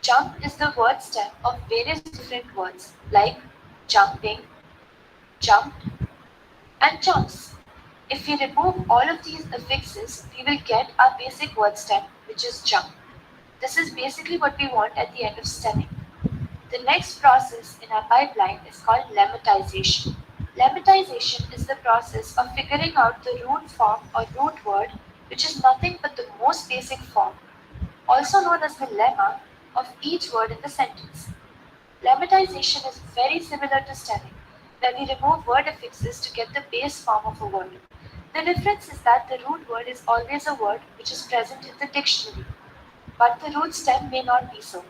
Jump is the word stem of various different words like jumping, jumped, and jumps. If we remove all of these affixes, we will get our basic word stem, which is jump. This is basically what we want at the end of stemming. The next process in our pipeline is called lemmatization. Lemmatization is the process of figuring out the root form or root word, which is nothing but the most basic form, also known as the lemma, of each word in the sentence. Lemmatization is very similar to stemming, where we remove word affixes to get the base form of a word. The difference is that the root word is always a word which is present in the dictionary, but the root stem may not be so.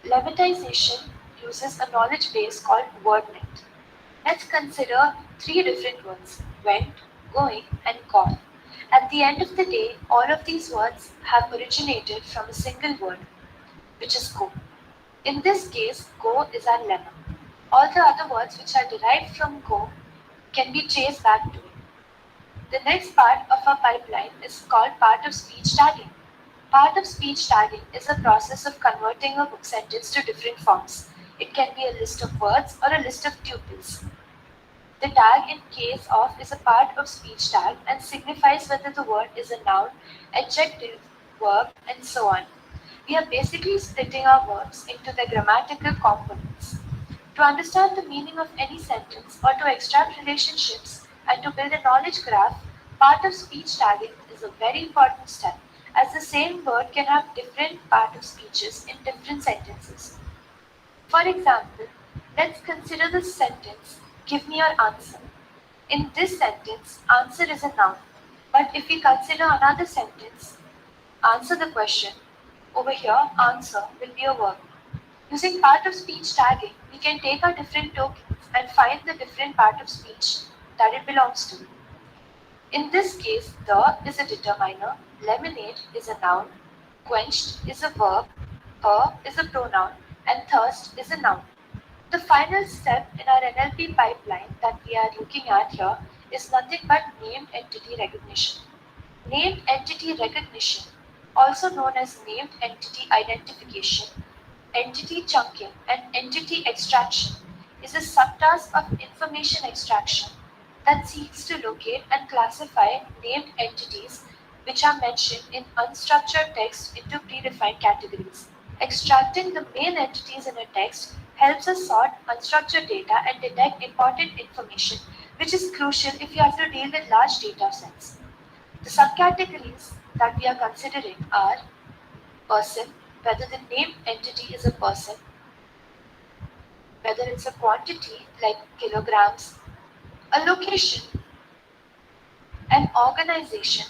Lemmatization uses a knowledge base called wordnet. Let's consider 3 different words: went, going, and gone. At the end of the day, all of these words have originated from a single word, which is go. In this case, go is our lemma. All the other words which are derived from go can be traced back to it. The next part of our pipeline is called part of speech tagging. Part of speech tagging is a process of converting a sentence to different forms. It can be a list of words or a list of tuples. The tag in case of is a part of speech tag and signifies whether the word is a noun, adjective, verb, and so on. We are basically splitting our verbs into their grammatical components. To understand the meaning of any sentence or to extract relationships and to build a knowledge graph, part of speech tagging is a very important step, as the same word can have different part of speeches in different sentences. For example, let's consider the sentence, give me your answer. In this sentence, answer is a noun. But if we consider another sentence, answer the question, over here, answer will be a verb. Using part of speech tagging, we can take our different tokens and find the different part of speech that it belongs to. In this case, the is a determiner, lemonade is a noun, quenched is a verb, her is a pronoun, and thirst is a noun. The final step in our NLP pipeline that we are looking at here is nothing but named entity recognition. Named entity recognition, also known as named entity identification, entity chunking, and entity extraction, is a subtask of information extraction that seeks to locate and classify named entities which are mentioned in unstructured text into predefined categories. Extracting the main entities in a text helps us sort unstructured data and detect important information, which is crucial if you have to deal with large data sets. The subcategories that we are considering are person, whether the named entity is a person, whether it's a quantity like kilograms, a location, an organization,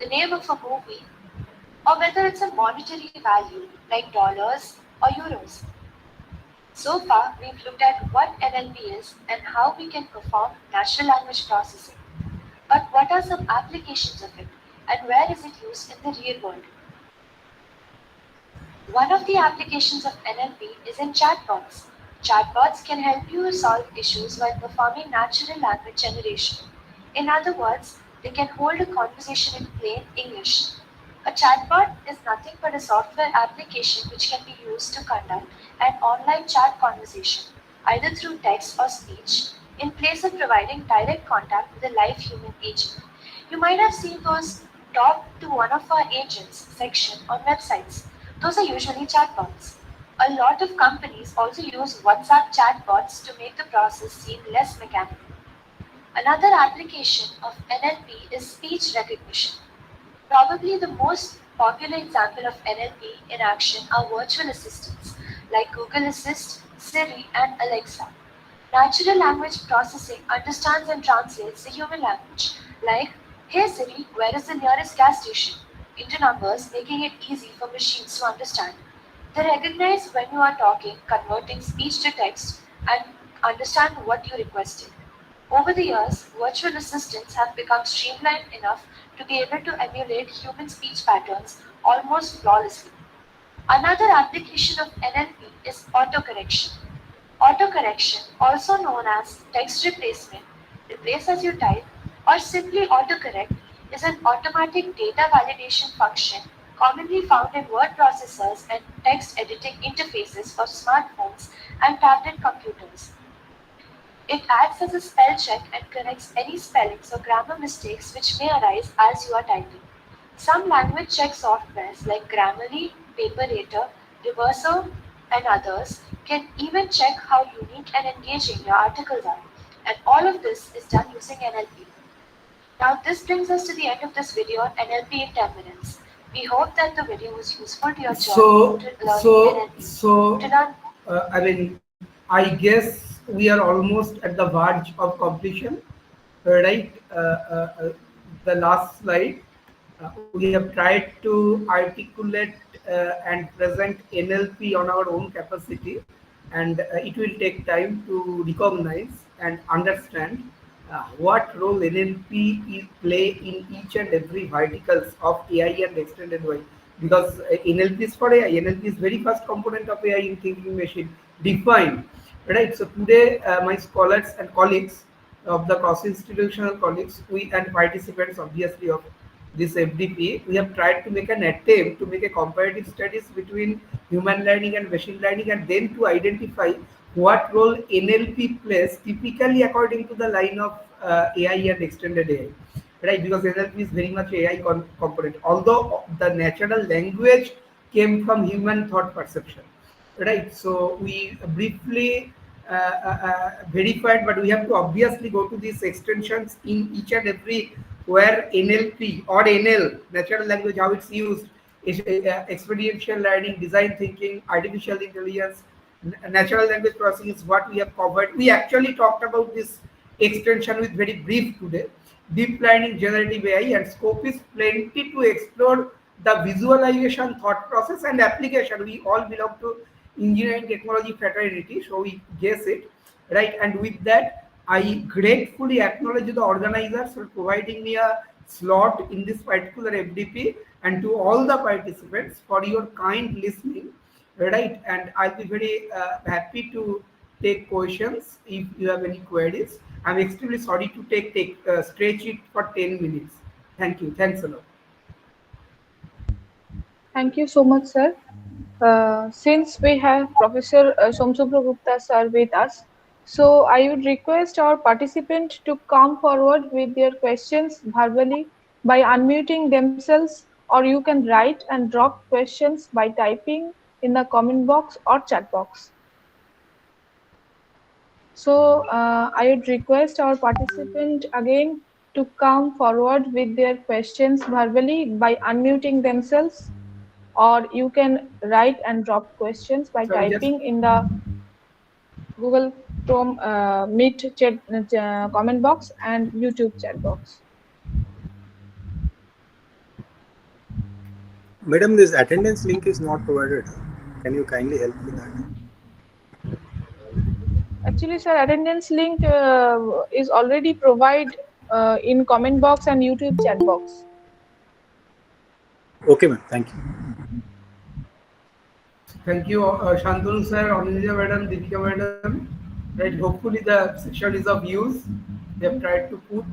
the name of a movie, or whether it's a monetary value like dollars or euros. So far, we've looked at what NLP is and how we can perform natural language processing. But what are some applications of it and where is it used in the real world? One of the applications of NLP is in chatbots. Chatbots can help you solve issues while performing natural language generation. In other words, they can hold a conversation in plain English. A chatbot is nothing but a software application which can be used to conduct an online chat conversation, either through text or speech, in place of providing direct contact with a live human agent. You might have seen those talk to one of our agents section on websites. Those are usually chatbots. A lot of companies also use WhatsApp chatbots to make the process seem less mechanical. Another application of NLP is speech recognition. Probably the most popular example of NLP in action are virtual assistants like Google Assist, Siri, and Alexa. Natural language processing understands and translates the human language, like, "Hey Siri, where is the nearest gas station?" into numbers, making it easy for machines to understand. They recognize when you are talking, converting speech to text, and understand what you requested. Over the years, virtual assistants have become streamlined enough to be able to emulate human speech patterns almost flawlessly. Another application of NLP is autocorrection. Autocorrection, also known as text replacement, replace as you type, or simply autocorrect, is an automatic data validation function commonly found in word processors and text editing interfaces for smartphones and tablet computers. It acts as a spell check and corrects any spellings or grammar mistakes which may arise as you are typing. Some language check softwares like Grammarly, Paperator, Reverso, and others can even check how unique and engaging your articles are. And all of this is done using NLP. Now this brings us to the end of this video on NLP in 10 minutes. We hope that the video was useful to your journey to learning NLP. To learn I mean, I guess we are almost at the verge of completion, right? The last slide. We have tried to articulate and present NLP on our own capacity, and it will take time to recognize and understand what role NLP play in each and every verticals of AI and extended AI. Because NLP is for AI. NLP is very first component of AI in thinking machine defined, right? So today, my scholars and colleagues of the cross-institutional colleagues, we and participants obviously of this FDP, we have tried to make an attempt to make a comparative studies between human learning and machine learning, and then to identify what role NLP plays typically according to the line of AI and extended AI, right? Because NLP is very much AI component, although the natural language came from human thought perception, right? So we briefly verified, but we have to obviously go to these extensions in each and every where NLP or NL, natural language, how it's used, is experiential learning, design thinking, artificial intelligence, natural language processing is what we have covered. We actually talked about this extension with very brief today. Deep learning, generative AI, and scope is plenty to explore the visualization, thought process, and application. We all belong to engineering technology fraternity, so we guess it, right? And with that, I gratefully acknowledge the organizers for providing me a slot in this particular FDP, and to all the participants for your kind listening, right? And I'll be very happy to take questions if you have any queries. I'm extremely sorry to stretch it for 10 minutes. Thank you. Thanks a lot. Thank you so much, sir. Since we have Professor Somsubra Gupta sir with us, so I would request our participant to come forward with their questions verbally by unmuting themselves, or you can write and drop questions by typing in the comment box or chat box. So I would request our participant again to come forward with their questions verbally by unmuting themselves, or you can write and drop questions by So just typing in the Google Chrome Meet chat comment box and YouTube chat box. Madam, this attendance link is not provided. Can you kindly help with that? Actually, sir, attendance link is already provided in comment box and YouTube chat box. Okay, ma'am. Thank you. Thank you, Shantanu sir, Anindya madam, Deepika madam. Right, hopefully the session is of use. They have tried to put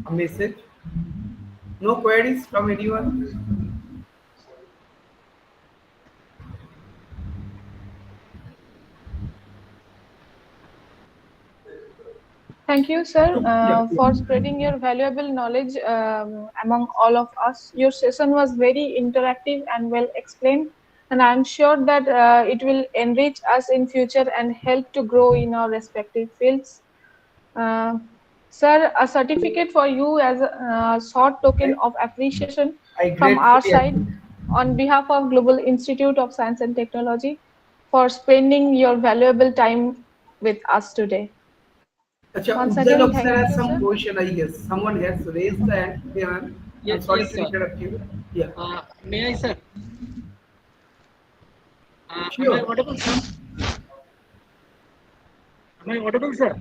a message. No queries from anyone? Thank you, sir, Yeah. for spreading your valuable knowledge among all of us. Your session was very interactive and well explained, and I'm sure that it will enrich us in future and help to grow in our respective fields. Uh, Sir, a certificate for you as a short token of appreciation I from our gratefully side accept. on behalf of Global Institute of Science and Technology for spending your valuable time with us today. Acha, Once again, Uddalok sir thank has you, some sir. question, I guess. Someone has raised the hand. Yeah, I'm sorry Yes, to sir. interrupt you. Yeah. May I, sir? Am I Sure. audible, sir? Am I audible, sir?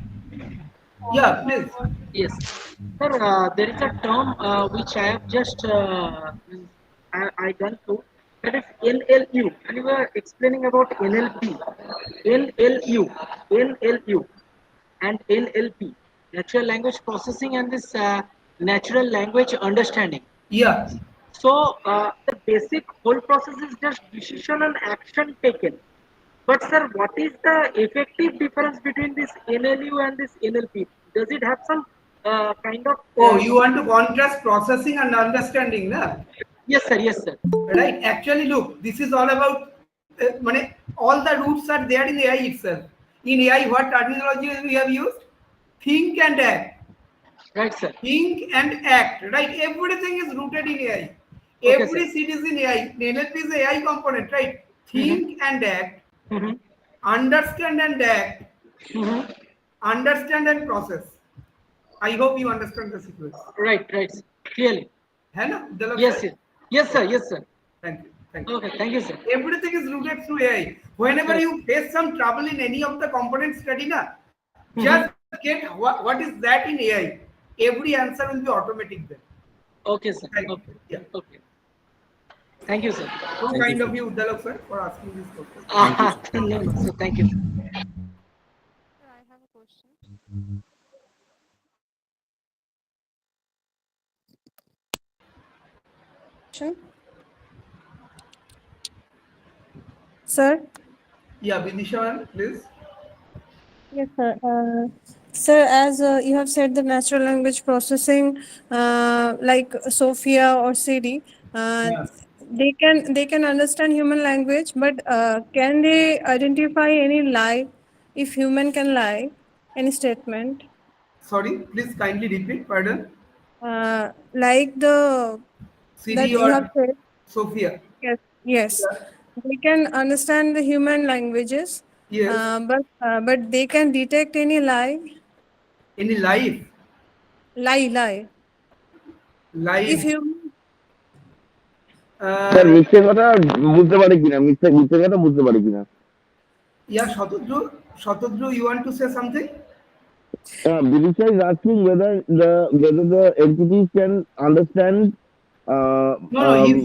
Yeah, please. Yes. Sir, there is a term which I have just I done through, that is NLU. And you were explaining about NLP, NLU, NLU, and NLP, natural language processing, and this natural language understanding. Yeah. So the basic whole process is just decision and action taken. But sir, what is the effective difference between this NLU and this NLP? Does it have some kind of? Oh, you want to contrast processing and understanding, na? Yes, sir. Yes, sir. Right. Actually, look, this is all about. All the roots are there in AI itself. In AI, what terminology we have used? Think and act. Right, sir. Think and act. Right. Everything is rooted in AI. Okay, sir. Every seed is in AI. NLP is AI component, right? Think and act. Understand and act. Understand and process. I hope you understand the sequence. Right, right. Clearly. है ना? Yes, sir. Yes, sir. Yes, sir. Thank you. Thank you. Okay, thank you, sir. Everything is rooted through AI. Whenever Correct. you face some trouble in any of the component study, na, just get what is that in AI. Every answer will be automatic there. Okay, sir. Right. Okay. Yeah. Okay. Thank you, sir. So Thank kind you, of sir. you, Uddalak sir, for asking this question. Thank you, sir. No, no, sir. Thank you. Sir, I have a question. Sir? Yeah, Vidisha, please. Yes, sir. Sir, as you have said, the natural language processing, like Sophia or Siri, Yeah. they can understand human language, but can they identify any lie? If human can lie, any statement, Sorry, please kindly repeat. Pardon. like the that Siri you have or said. Sophia. Yes, yes, Yeah. they can understand the human languages, Yes. but they can detect any lie. Any life. Lie. If Live. you sir মিথ্যে কথা বুঝতে পারি কিনা মিথ্যে মিথ্যে কথা বুঝতে পারি কিনা Yeah, Shatudru, you want to say something? Vidisha is asking whether the entities can understand No, no.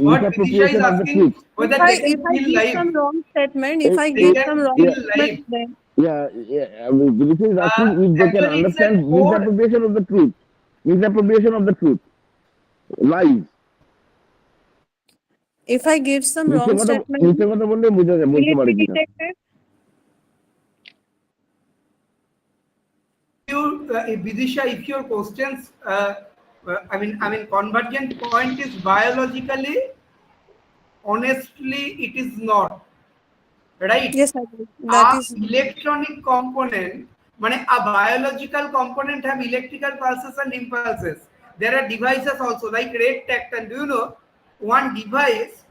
What Vidisha is misappropriation of the asking truth. whether they if can I feel give life. some wrong statement, if Eh, I They give eh, some can wrong feel statement life. to them, Vidisha is asking if they can Actually, it's a understand code. misappropriation of the truth. Misappropriation of the truth. Lies. if I give some মিথ্যে wrong কথা statement, মিথ্যে কথা বললে will বলতে it পারি be কিনা detected? Vidisha, if your questions, convergent point is biologically, honestly, it is not. Right? Yes, I do. That A is electronic component, a biological component have electrical pulses and impulses. There are devices also like red tacton. Do you know one device,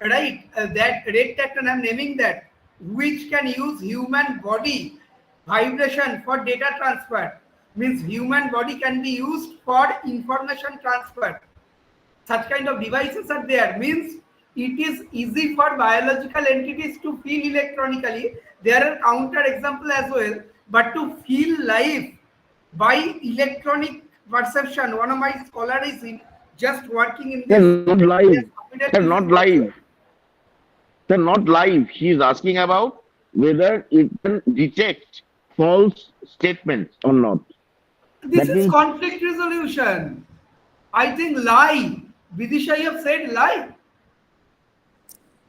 right? That red tacton, I'm naming that, which can use human body vibration for data transfer. Means human body can be used for information transfer. Such kind of devices are there. Means it is easy for biological entities to feel electronically. There are counter example as well. But to feel life by electronic perception, one of my scholars is just working in this. They're not live. They are They're not live. Sir, not live. She is asking about whether it can detect false statements or not. This That is means, conflict resolution. I think lie. Vidisha, you have said lie.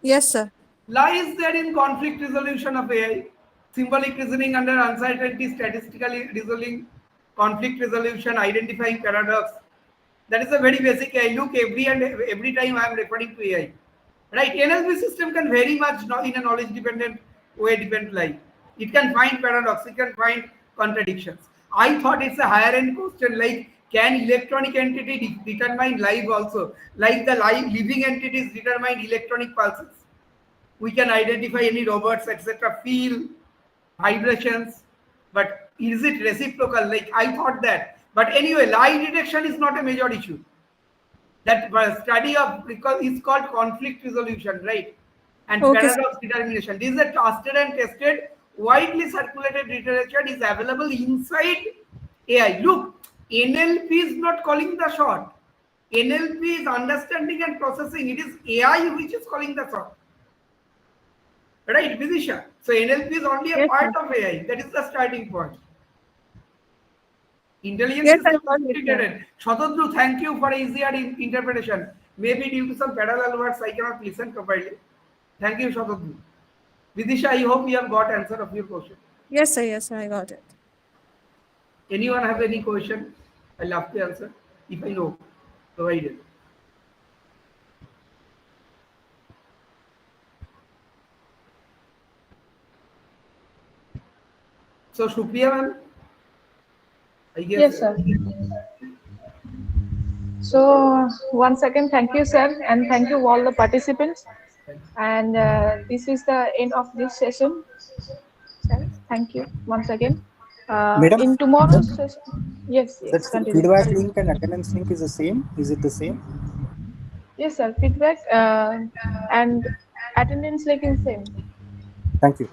Yes, sir. Lie is there in conflict resolution of AI. Symbolic reasoning under uncertainty, statistically resolving conflict resolution, identifying paradox. That is a very basic AI. Look, every time I am referring to AI. Right? NLP system can very much in a knowledge dependent way depend lie. It can find paradox, it can find contradictions. I thought it's a higher end question like can electronic entity determine life also? Like the living entities determine electronic pulses. We can identify any robots, etc., feel vibrations, but is it reciprocal? Like I thought that. But anyway, lie detection is not a major issue. That study of, because it's called conflict resolution, right? And Okay, sir. paradox determination. This is a trusted and tested, widely circulated literature is available inside AI. Look, NLP is not calling the shot. NLP is understanding and processing. It is AI which is calling the shot. Right, Vidisha? So NLP is only a Yes, part sir. of AI. That is the starting point. Intelligence Yes, I system got is it, sir. integrated. Shatadru, thank you for easier interpretation. Maybe due to some parallel words, I cannot listen properly. Thank you, Shatadru. Vidisha, I hope you have got answer of your question. Yes, sir. Yes, sir. I got it. Anyone have any question? I love to answer. If I know, provided. So, Shukriya ma'am, I guess. Yes, sir. So once again, thank you, sir, and thank you all the participants. And this is the end of this session. Sir, thank you once again. Madam, In tomorrow's session, yes, that continue. feedback Sorry. link and attendance link is the same. Is it the same? Yes, sir. Feedback and attendance like is same. Thank you.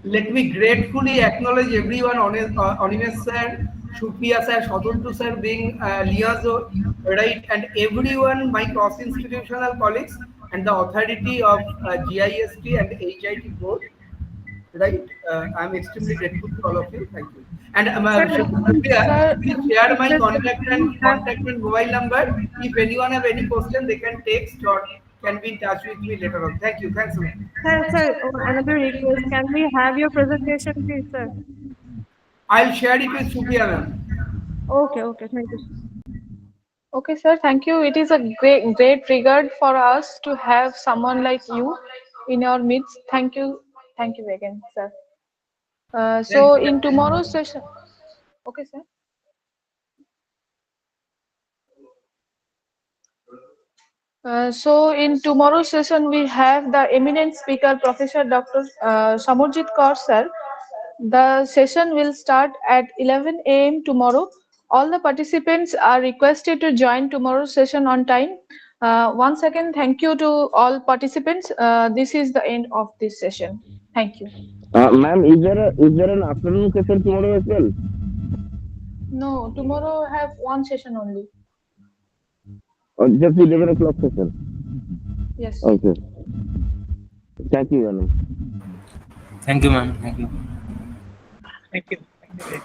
Let me gratefully acknowledge everyone, Onimesh sir, Shukriya sir, Shatadru sir being liaison, right, and everyone, my cross-institutional colleagues and the authority of GIST and HIT board, right. I'm extremely grateful to all of you. Thank you. And Sir, Shukriya, please share my sir, contact and mobile number. If anyone have any question, they can text or can be in touch with me later on. Thank you. Thanks a lot. sir, another request. Can we have your presentation, please, sir? I'll share it with Shukriya ma'am. Okay, okay. Thank you. Okay, sir. Thank you. It is a great regard for us to have someone like you in our midst. Thank you. Thank you again, sir. So Thanks a in lot. tomorrow's session, okay, sir. So in tomorrow's session, we have the eminent speaker, Professor Dr. Samurjit Kaur, sir. The session will start at 11 a.m. tomorrow. All the participants are requested to join tomorrow's session on time. Once again, thank you to all participants. This is the end of this session. Thank you. ma'am, is there an afternoon session tomorrow as well? No, tomorrow I have one session only. Or just 11 o'clock session? Yes. Okay. Thank you, Anand. Thank you, ma'am. Thank you. Thank you. Thank you.